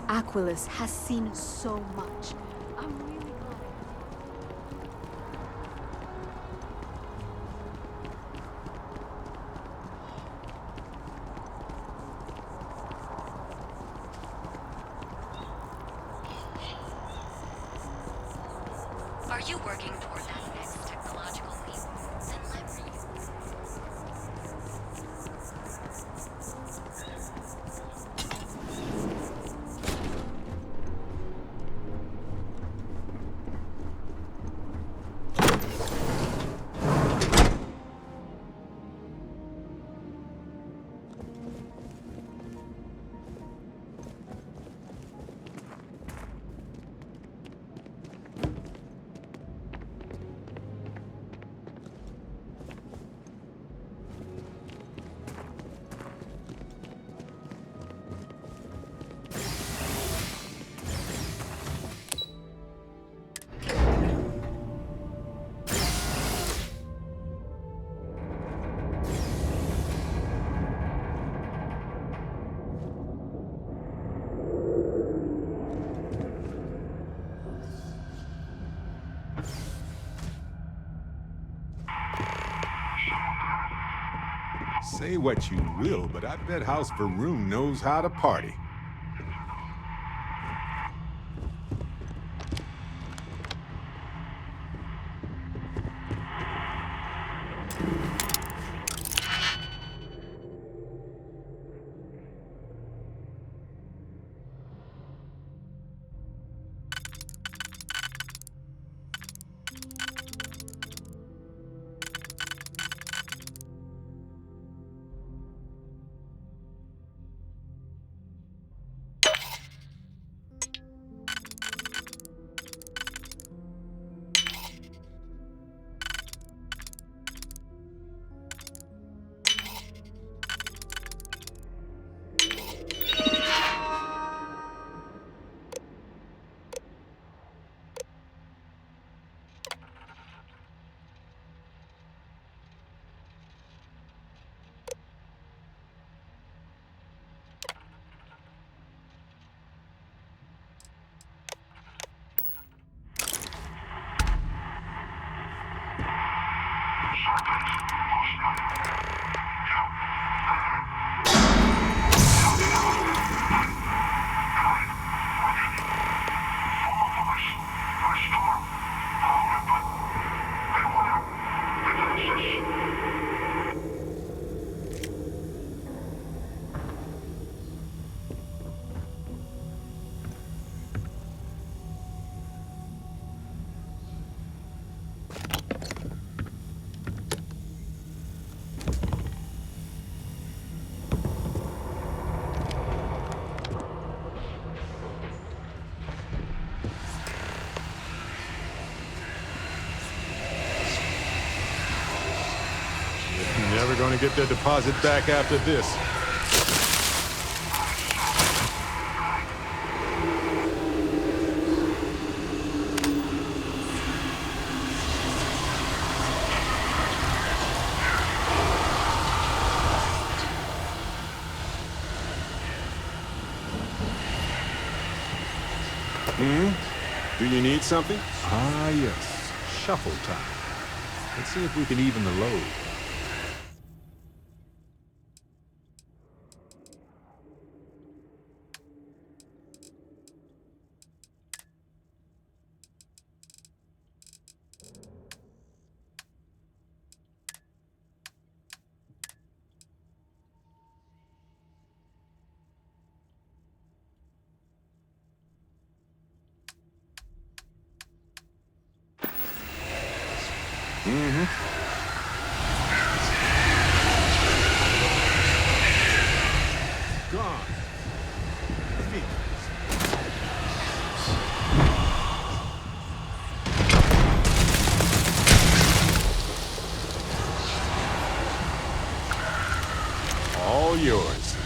Aquilus has seen so much. I'm really glad. Are you working toward that next technological leap? Then let me. Say what you will, but I bet House Varun knows how to party. get their deposit back after this. Do you need something? Ah, yes. Shuffle time. Let's see if we can even the load. Gone. All yours.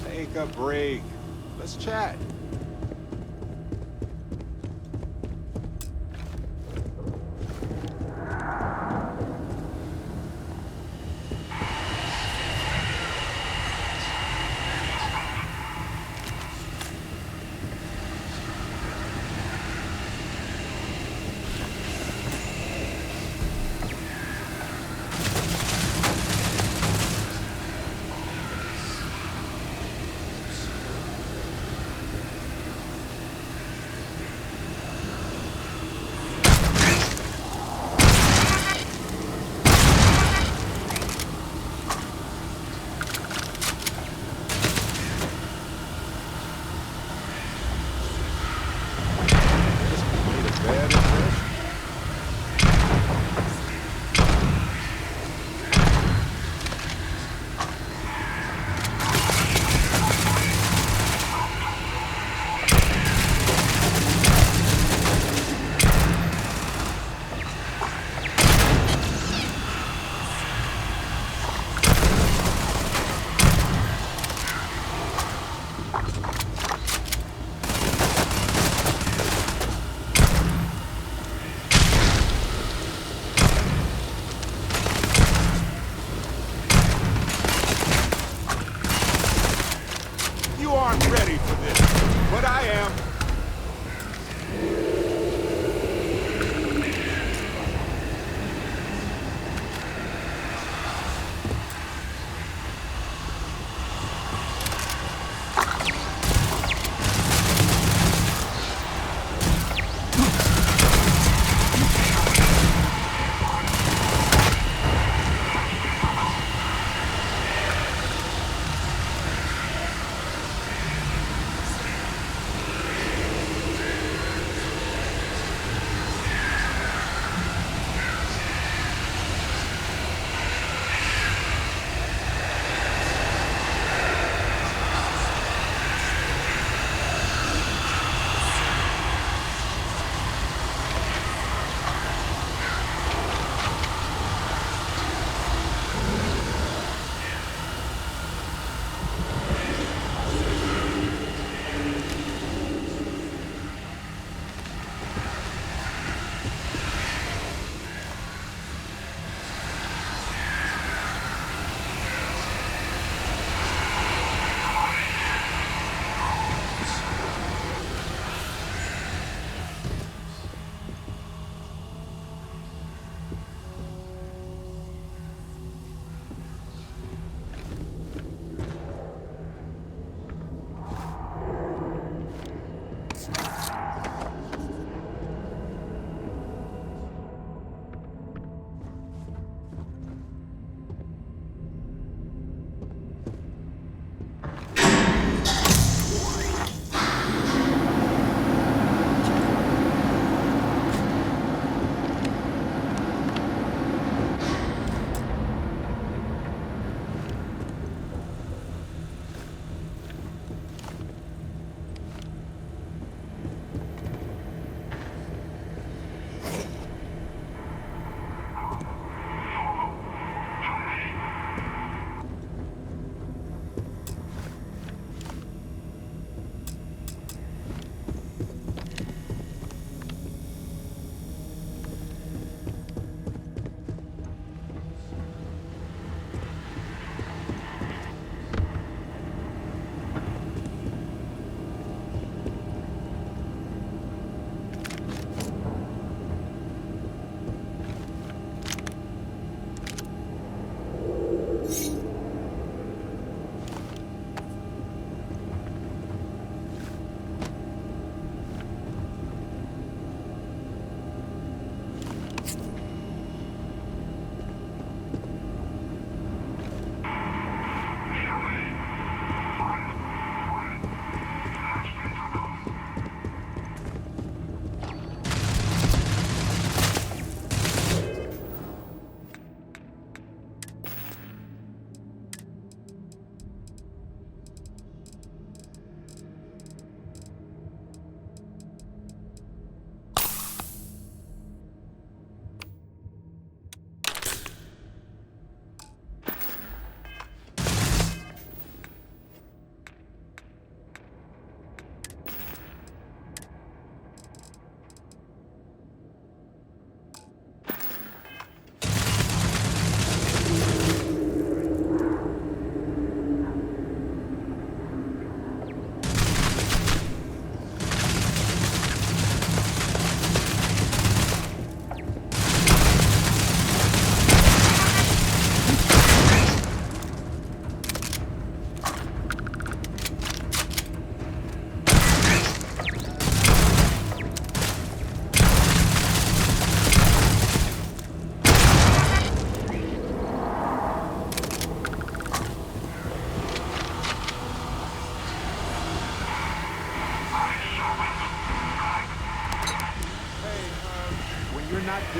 Take a break. Let's chat.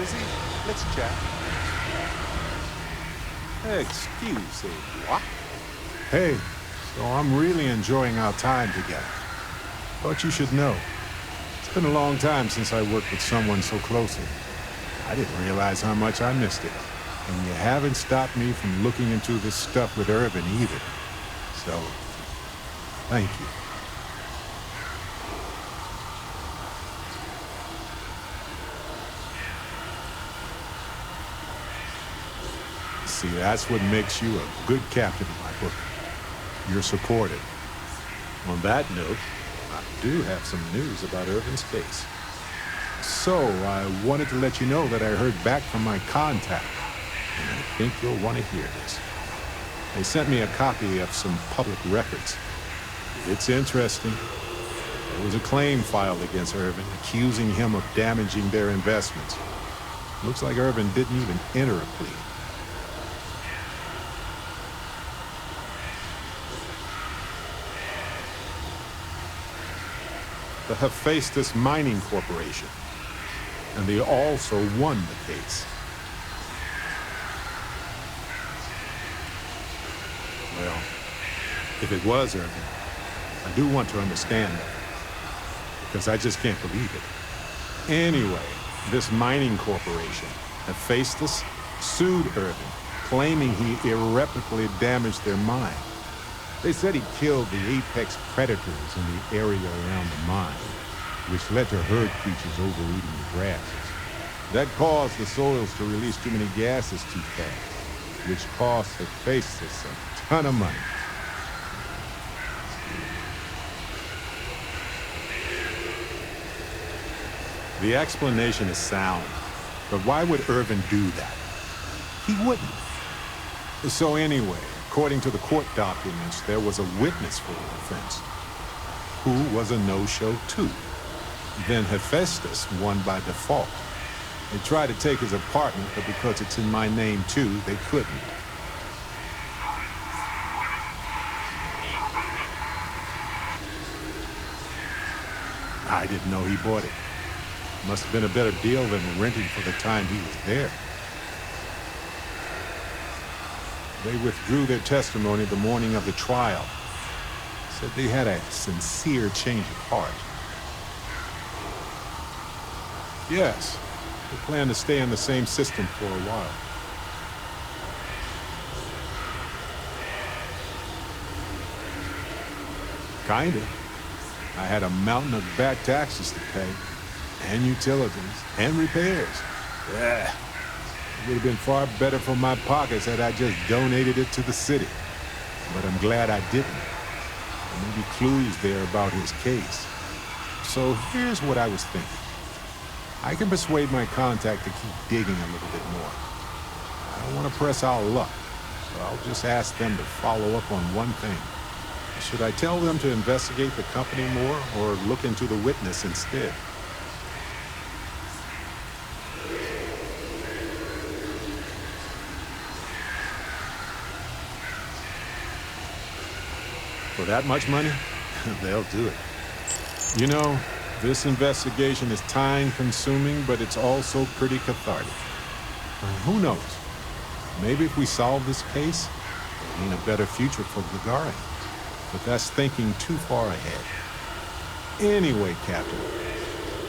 cozy? Let's chat. Excuse me, what? Hey, so I'm really enjoying our time together. Thought you should know. It's been a long time since I worked with someone so closely. I didn't realize how much I missed it. And you haven't stopped me from looking into this stuff with Irvin either. So, thank you. See, that's what makes you a good captain in my book. You're supportive. On that note, I do have some news about Irvin's case. So, I wanted to let you know that I heard back from my contact, and I think you'll want to hear this. They sent me a copy of some public records. It's interesting. There was a claim filed against Irvin, accusing him of damaging their investments. Looks like Irvin didn't even enter a plea. The Hephaestus Mining Corporation, and they also won the case. Well, if it was Irvin, I do want to understand that, because I just can't believe it. Anyway, this mining corporation, Hephaestus, sued Irvin, claiming he irreparably damaged their mine. They said he killed the apex predators in the area around the mine, which led to herd creatures overeating the grasses. That caused the soils to release too many gases too fast, which cost Hephaestus a ton of money. The explanation is sound, but why would Irvin do that? He wouldn't. So anyway, according to the court documents, there was a witness for the offense, who was a no-show too. Then Hephaestus won by default. They tried to take his apartment, but because it's in my name too, they couldn't. I didn't know he bought it. Must have been a better deal than renting for the time he was there. They withdrew their testimony the morning of the trial. Said they had a sincere change of heart. Yes, they plan to stay in the same system for a while. Kinda. I had a mountain of back taxes to pay, and utilities, and repairs. Yeah. It would have been far better for my pockets had I just donated it to the city. But I'm glad I didn't. There may be clues there about his case. So here's what I was thinking. I can persuade my contact to keep digging a little bit more. I don't want to press our luck, so I'll just ask them to follow up on one thing. Should I tell them to investigate the company more, or look into the witness instead? For that much money, they'll do it. You know, this investigation is time-consuming, but it's also pretty cathartic. Who knows? Maybe if we solve this case, it'll mean a better future for Gagarin. But that's thinking too far ahead. Anyway, Captain,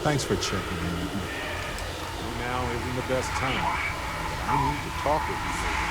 thanks for checking in with me. Now isn't the best time, but I need to talk with you later.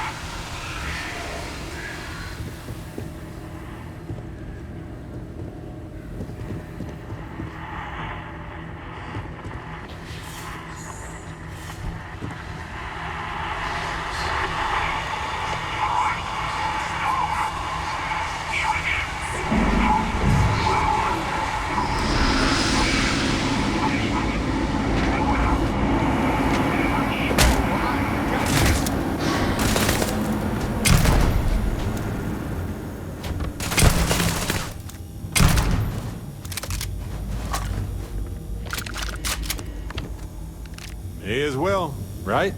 May as well, right?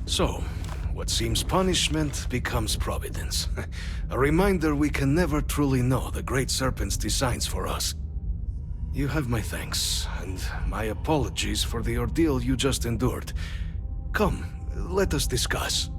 So, what seems punishment becomes providence. A reminder we can never truly know the Great Serpent's designs for us. You have my thanks, and my apologies for the ordeal you just endured. Come, let us discuss.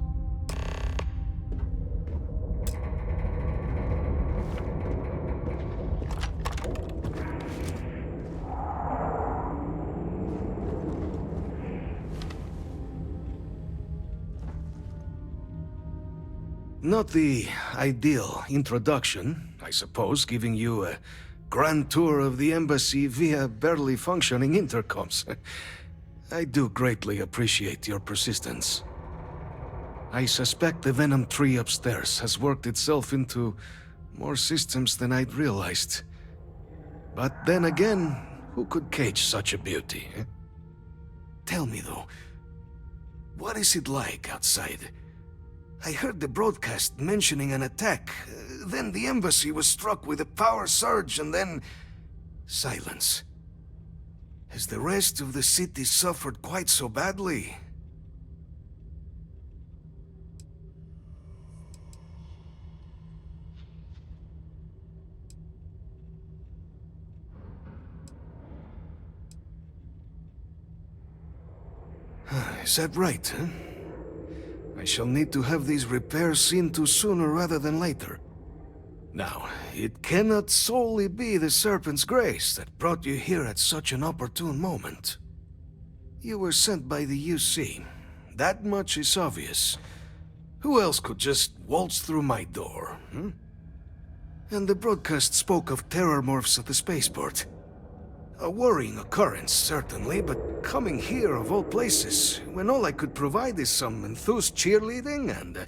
Not the ideal introduction, I suppose, giving you a grand tour of the embassy via barely functioning intercoms. I do greatly appreciate your persistence. I suspect the Venom tree upstairs has worked itself into more systems than I'd realized. But then again, who could cage such a beauty? Eh? Tell me though, what is it like outside? I heard the broadcast mentioning an attack. Then the embassy was struck with a power surge and then... silence. Has the rest of the city suffered quite so badly? Is that right, huh? I shall need to have these repairs seen to sooner rather than later. Now, it cannot solely be the Serpent's grace that brought you here at such an opportune moment. You were sent by the UC. That much is obvious. Who else could just waltz through my door, hmm? And the broadcast spoke of terror morphs at the spaceport. A worrying occurrence, certainly, but coming here of all places, when all I could provide is some enthused cheerleading and...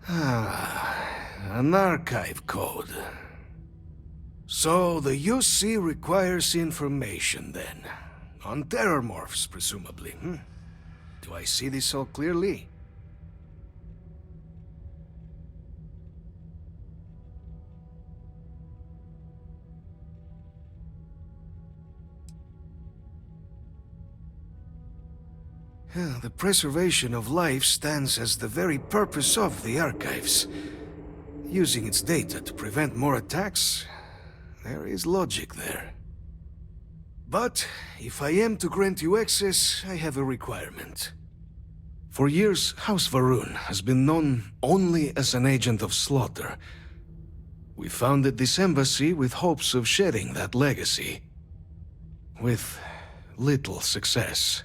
an archive code. So the UC requires information, then. On terror morphs, presumably, hmm? Do I see this all clearly? The preservation of life stands as the very purpose of the archives. Using its data to prevent more attacks, there is logic there. But if I am to grant you access, I have a requirement. For years, House Varun has been known only as an agent of slaughter. We founded this embassy with hopes of shedding that legacy. With little success.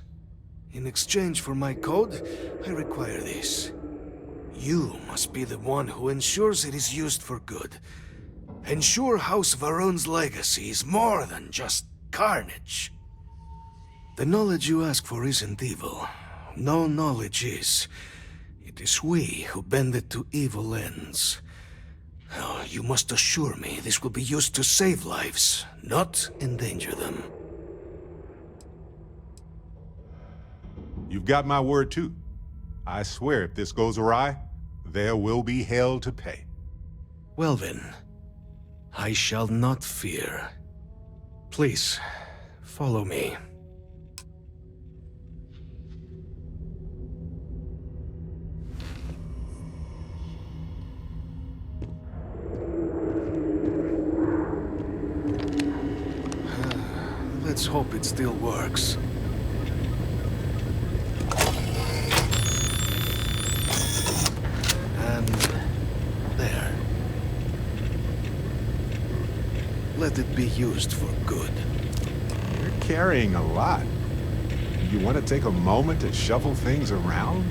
In exchange for my code, I require this. You must be the one who ensures it is used for good. Ensure House Varun's legacy is more than just carnage. The knowledge you ask for isn't evil. No knowledge is. It is we who bend it to evil ends. Oh, you must assure me this will be used to save lives, not endanger them. You've got my word, too. I swear if this goes awry, there will be hell to pay. Well then, I shall not fear. Please, follow me. Let's hope it still works. And there. Let it be used for good. You're carrying a lot. You want to take a moment to shuffle things around?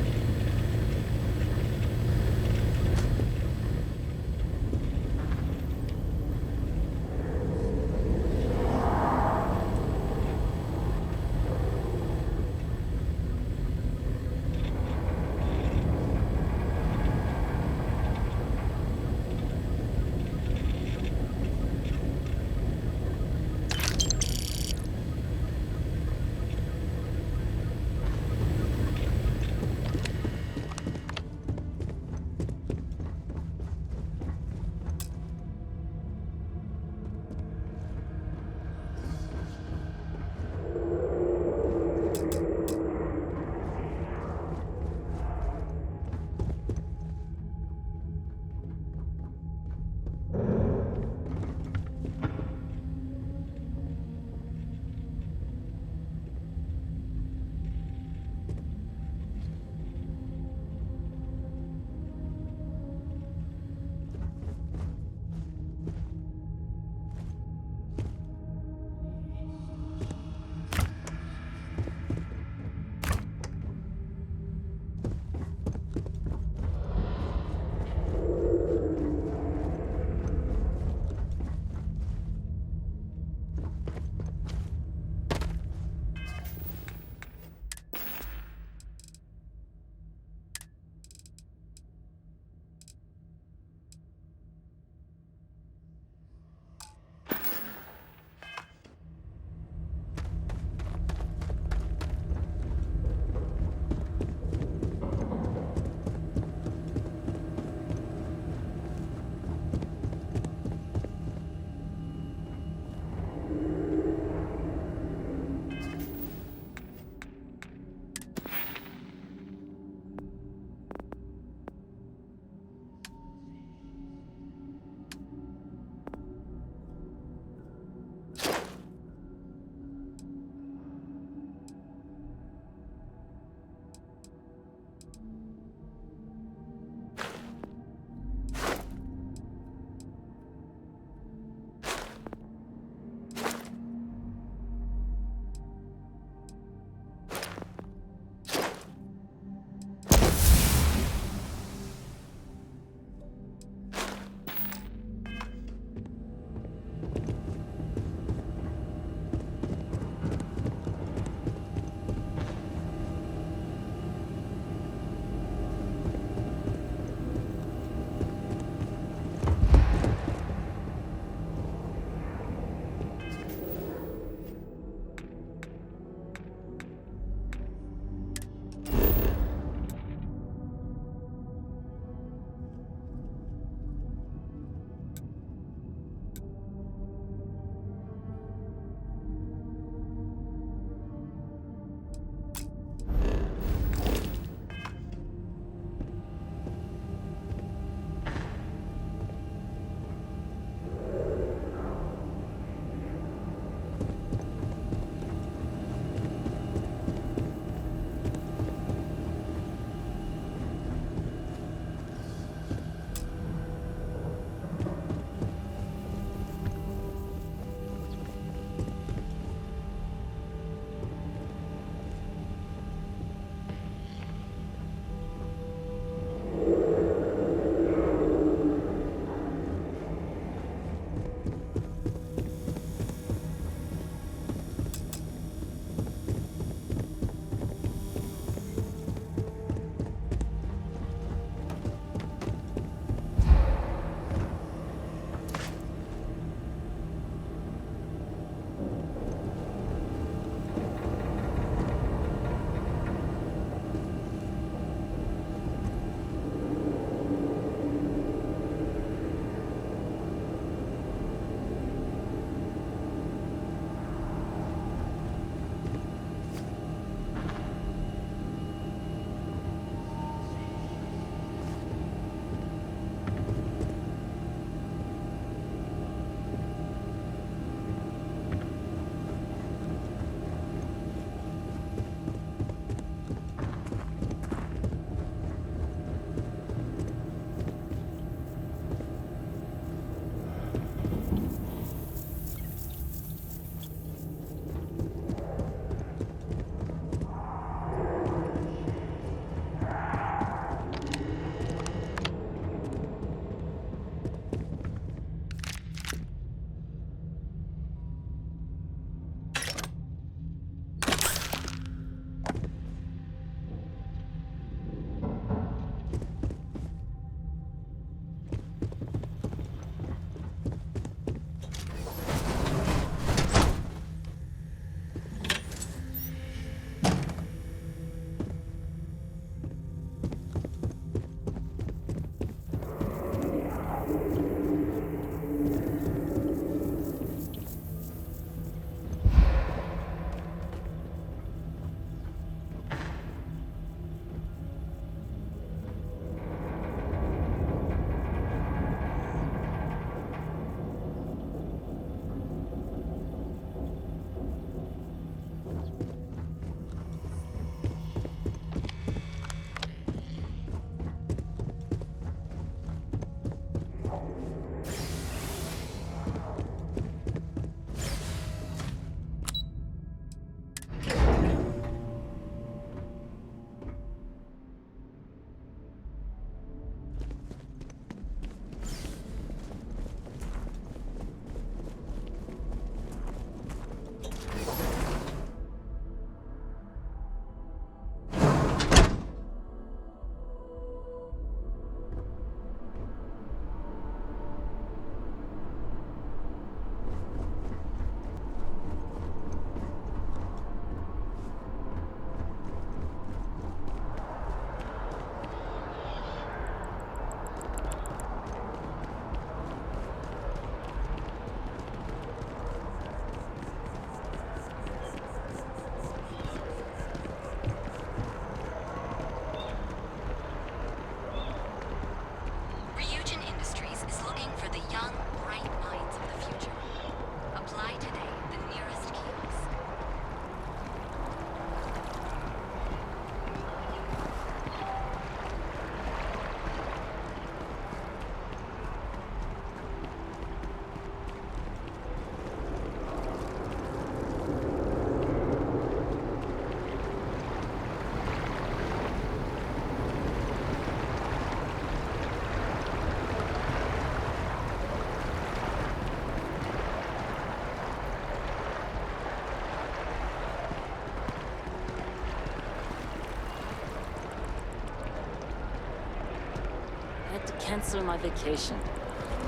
to cancel my vacation.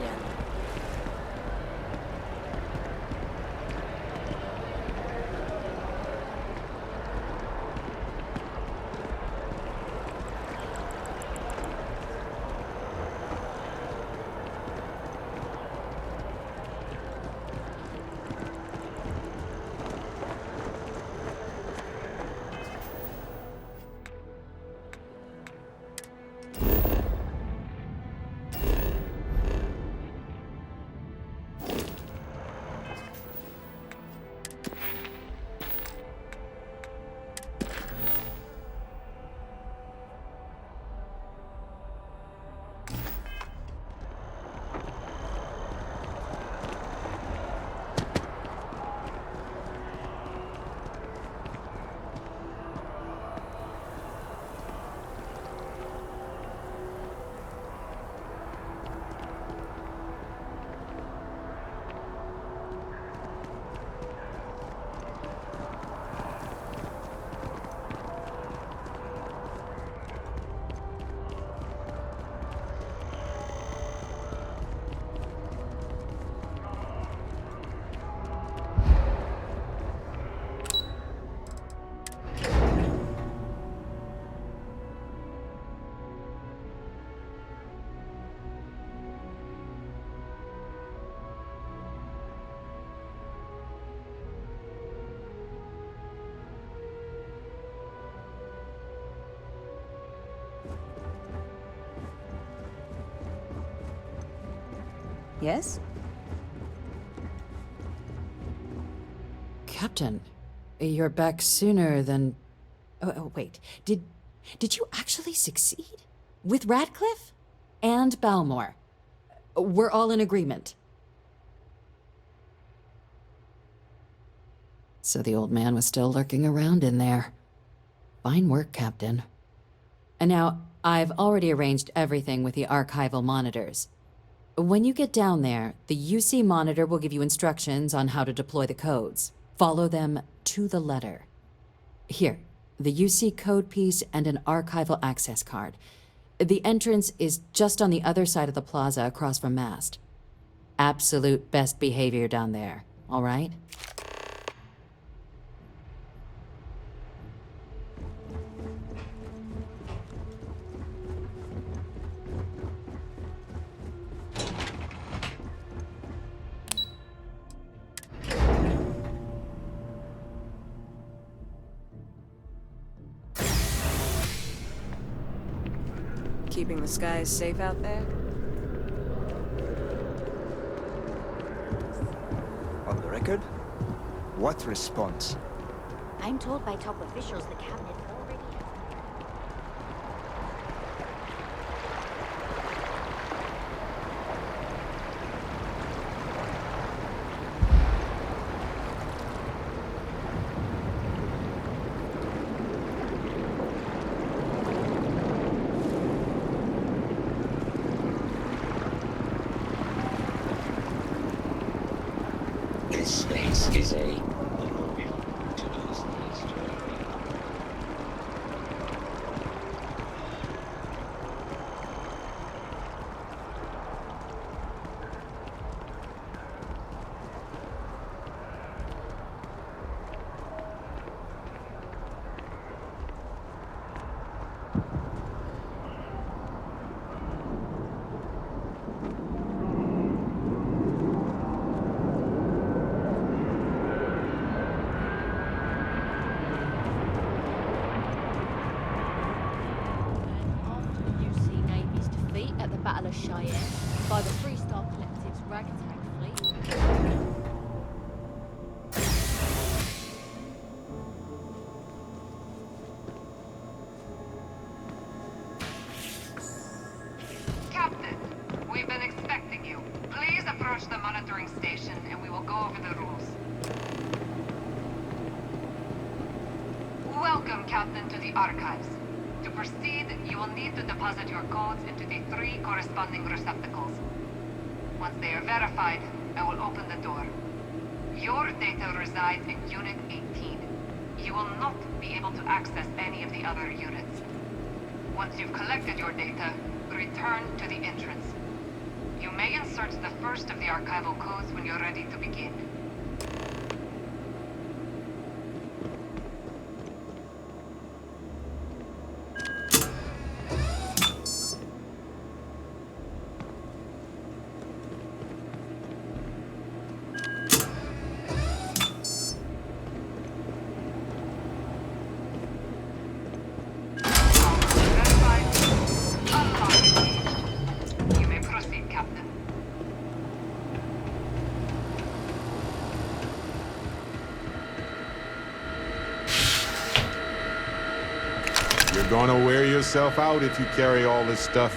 Yeah. Yes? Captain, you're back sooner than... Oh, wait. Did you actually succeed? With Radcliffe? And Balmore? We're all in agreement. So the old man was still lurking around in there. Fine work, Captain. And now, I've already arranged everything with the archival monitors. When you get down there, the UC monitor will give you instructions on how to deploy the codes. Follow them to the letter. Here, the UC code piece and an archival access card. The entrance is just on the other side of the plaza across from Mast. Absolute best behavior down there, all right? Keeping the skies safe out there? On the record? What response? I'm told by top officials the cabinet already has... This space is a Battle of Cheyenne by the Freestar Collective's ragtag fleet. Captain, we've been expecting you. Please approach the monitoring station and we will go over the rules. Welcome, Captain, to the Archives. To proceed, you will need to deposit your codes into the 3 corresponding receptacles. Once they are verified, I will open the door. Your data resides in Unit 18. You will not be able to access any of the other units. Once you've collected your data, return to the entrance. You may insert the first of the archival codes when you're ready to begin. You may proceed, Captain. You're gonna wear yourself out if you carry all this stuff.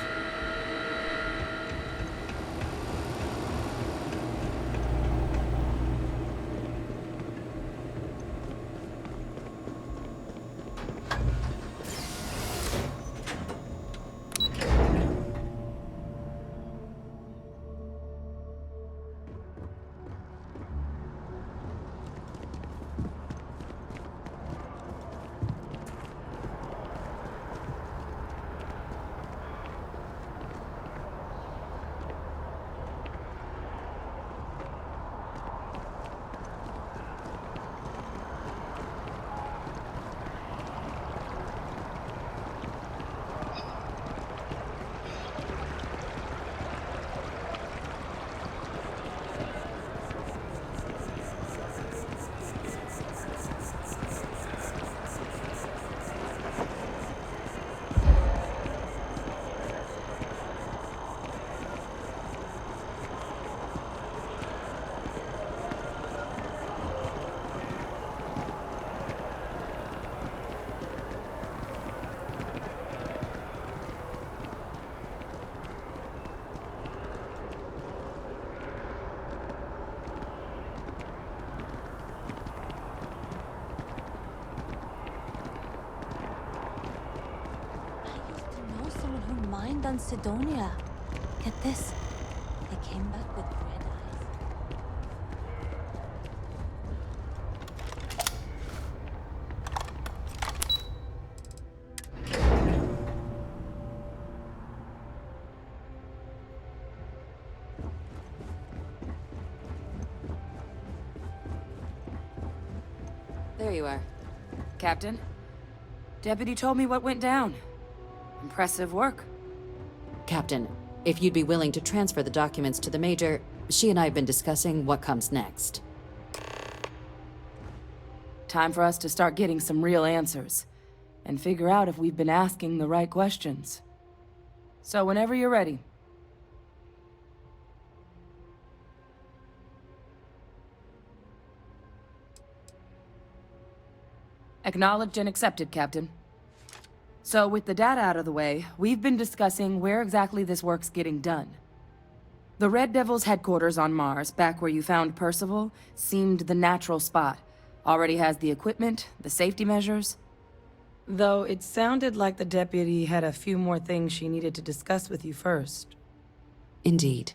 Know someone who mined on Sidonia. Get this. They came back with red eyes. There you are. Captain, Deputy told me what went down. Impressive work. Captain, if you'd be willing to transfer the documents to the Major, she and I have been discussing what comes next. Time for us to start getting some real answers, and figure out if we've been asking the right questions. So whenever you're ready. Acknowledged and accepted, Captain. So with the data out of the way, we've been discussing where exactly this work's getting done. The Red Devil's headquarters on Mars, back where you found Percival, seemed the natural spot. Already has the equipment, the safety measures. Though it sounded like the deputy had a few more things she needed to discuss with you first. Indeed.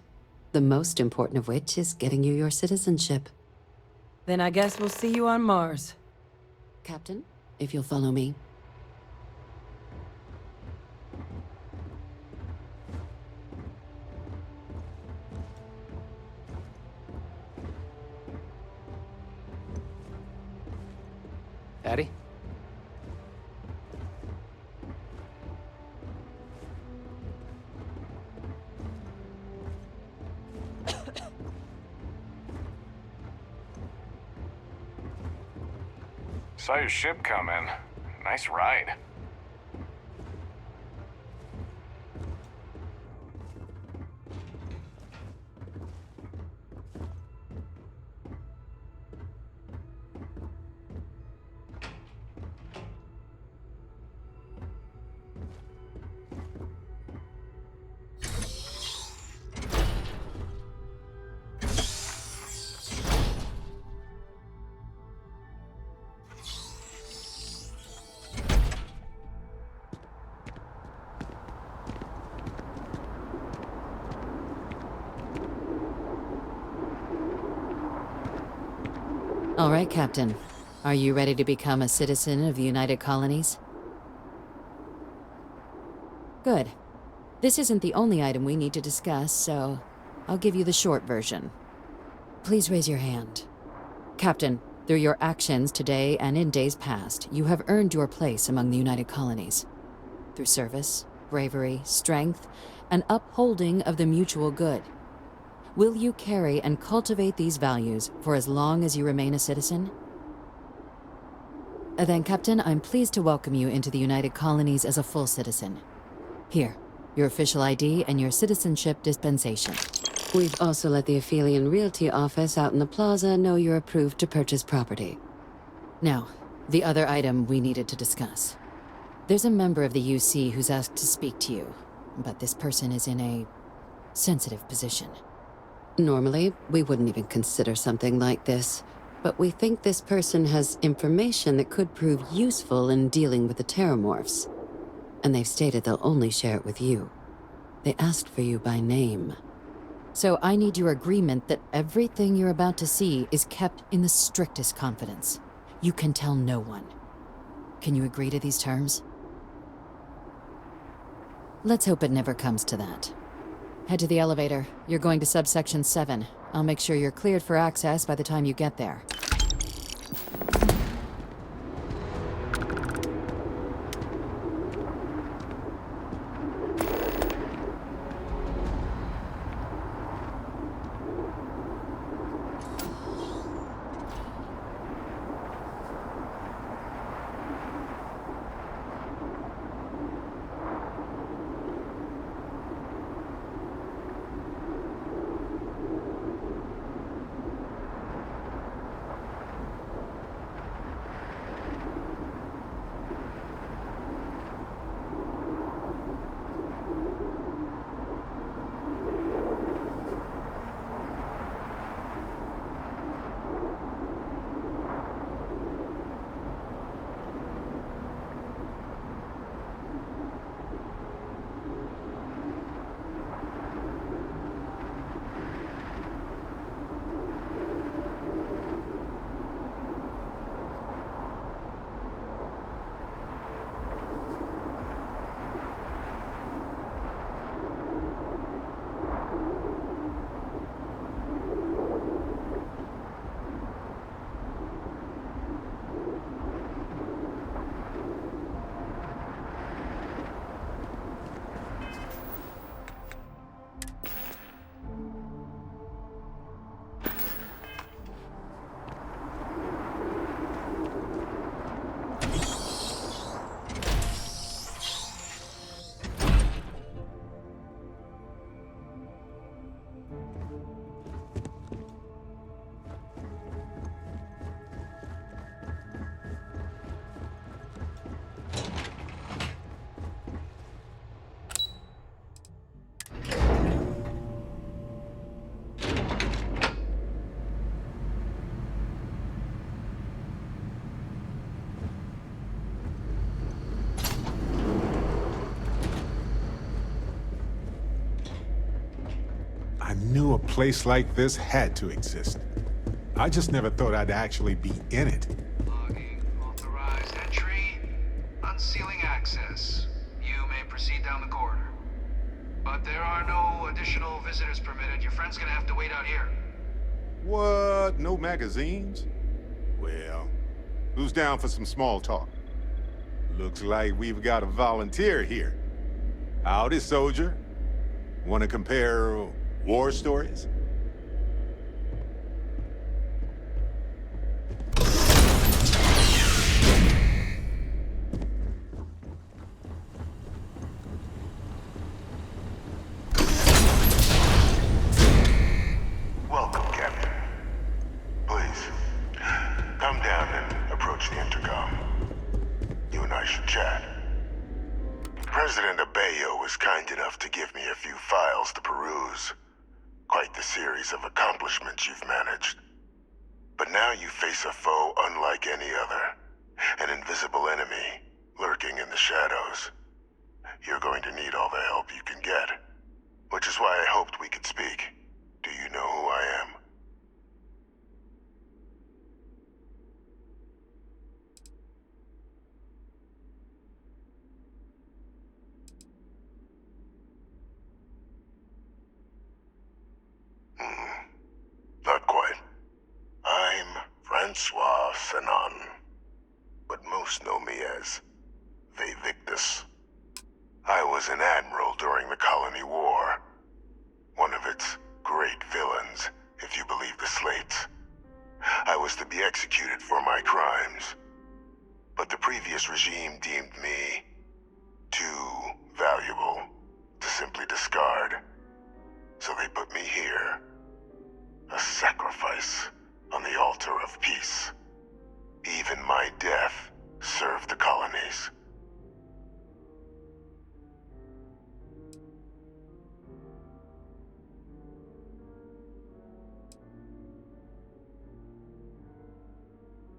The most important of which is getting you your citizenship. Then I guess we'll see you on Mars. Captain, if you'll follow me. Daddy? Saw your ship come in. Nice ride. All right, Captain. Are you ready to become a citizen of the United Colonies? Good. This isn't the only item we need to discuss, so I'll give you the short version. Please raise your hand. Captain, through your actions today and in days past, you have earned your place among the United Colonies. Through service, bravery, strength, and upholding of the mutual good. Will you carry and cultivate these values for as long as you remain a citizen? Then, Captain, I'm pleased to welcome you into the United Colonies as a full citizen. Here, your official ID and your citizenship dispensation. We've also let the Aphelion Realty office out in the plaza know you're approved to purchase property. Now, the other item we needed to discuss. There's a member of the UC who's asked to speak to you, but this person is in a sensitive position. Normally, we wouldn't even consider something like this, but we think this person has information that could prove useful in dealing with the Terramorphs. And they've stated they'll only share it with you. They asked for you by name. So I need your agreement that everything you're about to see is kept in the strictest confidence. You can tell no one. Can you agree to these terms? Let's hope it never comes to that. Head to the elevator. You're going to subsection 7. I'll make sure you're cleared for access by the time you get there. I knew a place like this had to exist. I just never thought I'd actually be in it. Logging, authorized entry, unsealing access. You may proceed down the corridor. But there are no additional visitors permitted. Your friend's gonna have to wait out here. What? No magazines? Well, who's down for some small talk? Looks like we've got a volunteer here. Howdy, soldier. Want to compare war stories? Welcome, Captain. Please, come down and approach the intercom. You and I should chat. President Abeyo was kind enough to give me a few files to peruse. Quite the series of accomplishments you've managed. But now you face a foe unlike any other. An invisible enemy, lurking in the shadows. You're going to need all the help you can get. Which is why I hoped we could speak. Do you know who I am? Francois Fanon, but most know me as Victus. I was an admiral during the Colony War, one of its great villains, if you believe the slates. I was to be executed for my crimes, but the previous regime deemed me too valuable to simply discard. So they put me here, a sacrifice on the altar of peace. Even my death served the colonies.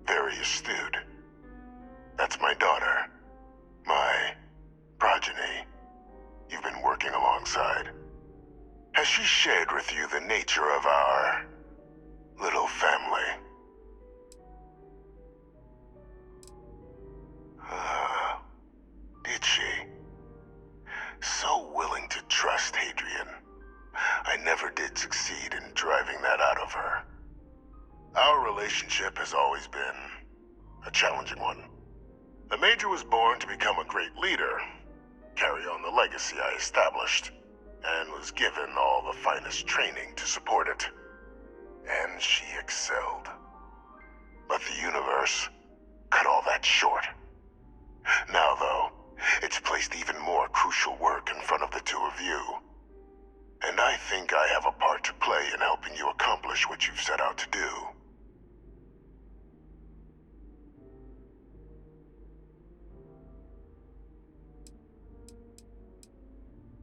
Very astute. That's my daughter. My progeny. You've been working alongside. Has she shared with you the nature of our little family? Did she? So willing to trust Hadrian. I never did succeed in driving that out of her. Our relationship has always been a challenging one. The Major was born to become a great leader, carry on the legacy I established, and was given all the finest training to support it. And she excelled. But the universe cut all that short. Now, though, it's placed even more crucial work in front of the two of you. And I think I have a part to play in helping you accomplish what you've set out to do.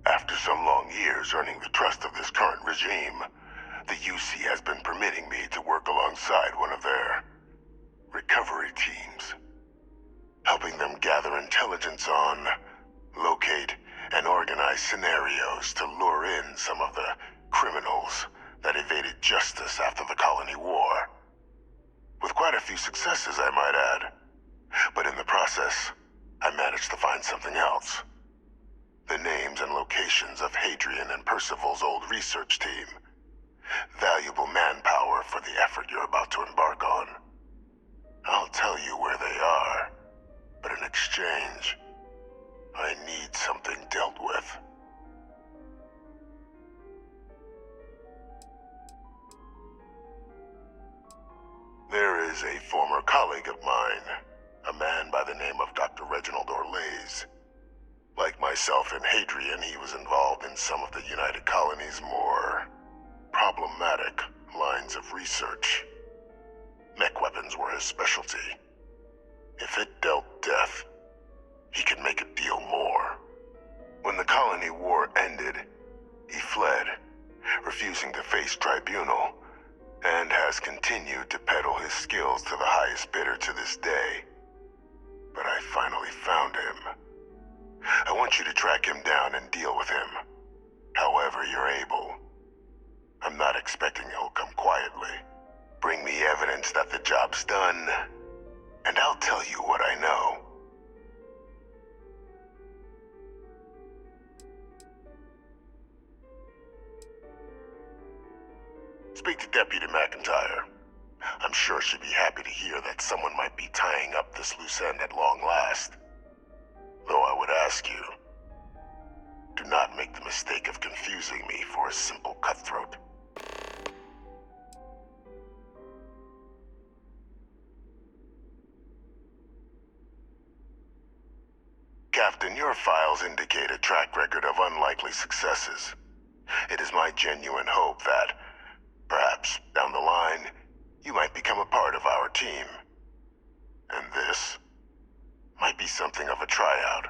After some long years earning the trust of this current regime, the UC has been permitting me to work alongside one of their recovery teams, helping them gather intelligence on, locate, and organize scenarios to lure in some of the criminals that evaded justice after the Colony War. With quite a few successes, I might add. But in the process, I managed to find something else. The names and locations of Hadrian and Percival's old research team. Valuable manpower for the effort you're about to embark on. I'll tell you where they are, but in exchange, I need something dealt with. There is a former colleague of mine, a man by the name of Dr. Reginald Orlaise. Like myself and Hadrian, he was involved in some of the United Colony's more problematic lines of research. Mech weapons were his specialty. If it dealt death, he could make a deal more. When the Colony War ended, he fled, refusing to face tribunal, and has continued to peddle his skills to the highest bidder to this day. But I finally found him. I want you to track him down and deal with him, however you're able. I'm not expecting he'll come quietly. Bring me evidence that the job's done, and I'll tell you what I know. Speak to Deputy McIntyre. I'm sure she'd be happy to hear that someone might be tying up this loose end at long last. Though I would ask you, do not make the mistake of confusing me for a simple cutthroat. Captain, your files indicate a track record of unlikely successes. It is my genuine hope that, perhaps down the line, you might become a part of our team. And this might be something of a tryout.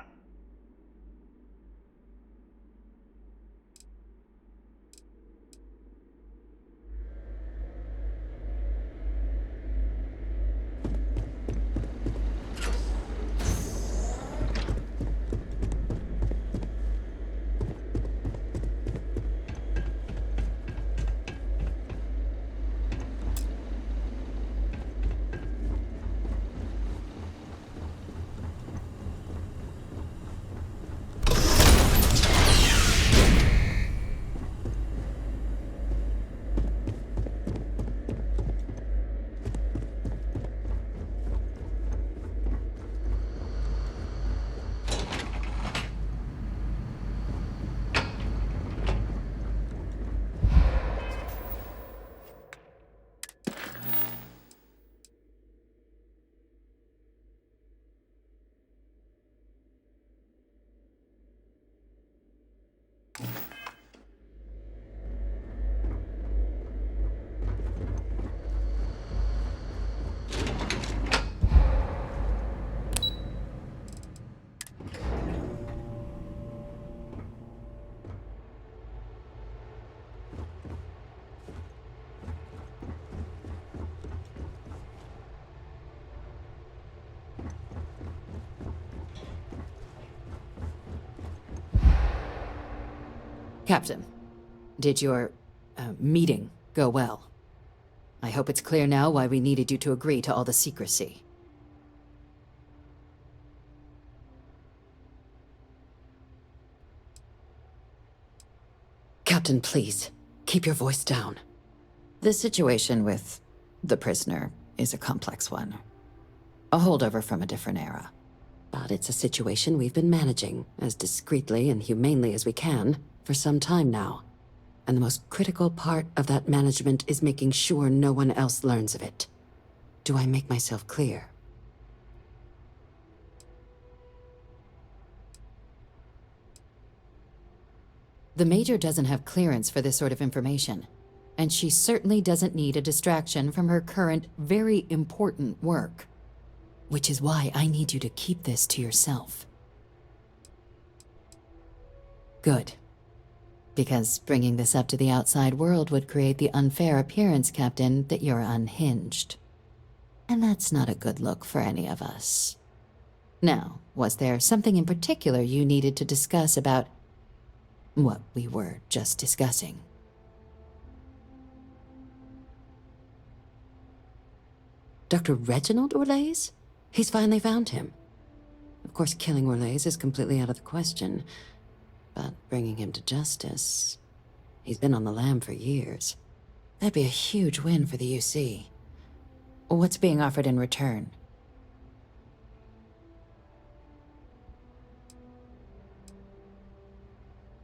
Captain, did your meeting go well? I hope it's clear now why we needed you to agree to all the secrecy. Captain, please, keep your voice down. The situation with the prisoner is a complex one. A holdover from a different era. But it's a situation we've been managing, as discreetly and humanely as we can, for some time now. And the most critical part of that management is making sure no one else learns of it. Do I make myself clear? The Major doesn't have clearance for this sort of information, and she certainly doesn't need a distraction from her current, very important work. Which is why I need you to keep this to yourself. Good. Because bringing this up to the outside world would create the unfair appearance, Captain, that you're unhinged. And that's not a good look for any of us. Now, was there something in particular you needed to discuss about what we were just discussing? Dr. Reginald Orlaise? He's finally found him. Of course, killing Orlaise is completely out of the question. But bringing him to justice... He's been on the lam for years. That'd be a huge win for the UC. What's being offered in return?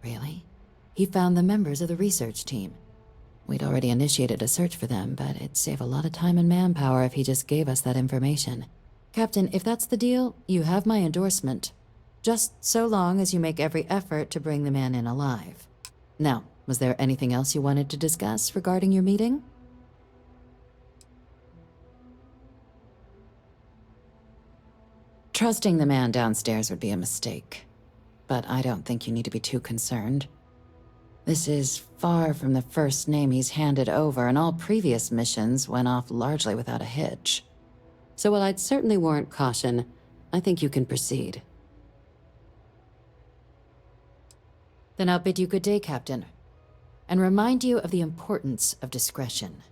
Really? He found the members of the research team. We'd already initiated a search for them, but it'd save a lot of time and manpower if he just gave us that information. Captain, if that's the deal, you have my endorsement. Just so long as you make every effort to bring the man in alive. Now, was there anything else you wanted to discuss regarding your meeting? Trusting the man downstairs would be a mistake, but I don't think you need to be too concerned. This is far from the first name he's handed over, and all previous missions went off largely without a hitch. So while I'd certainly warrant caution, I think you can proceed. Then I'll bid you good day, Captain, and remind you of the importance of discretion.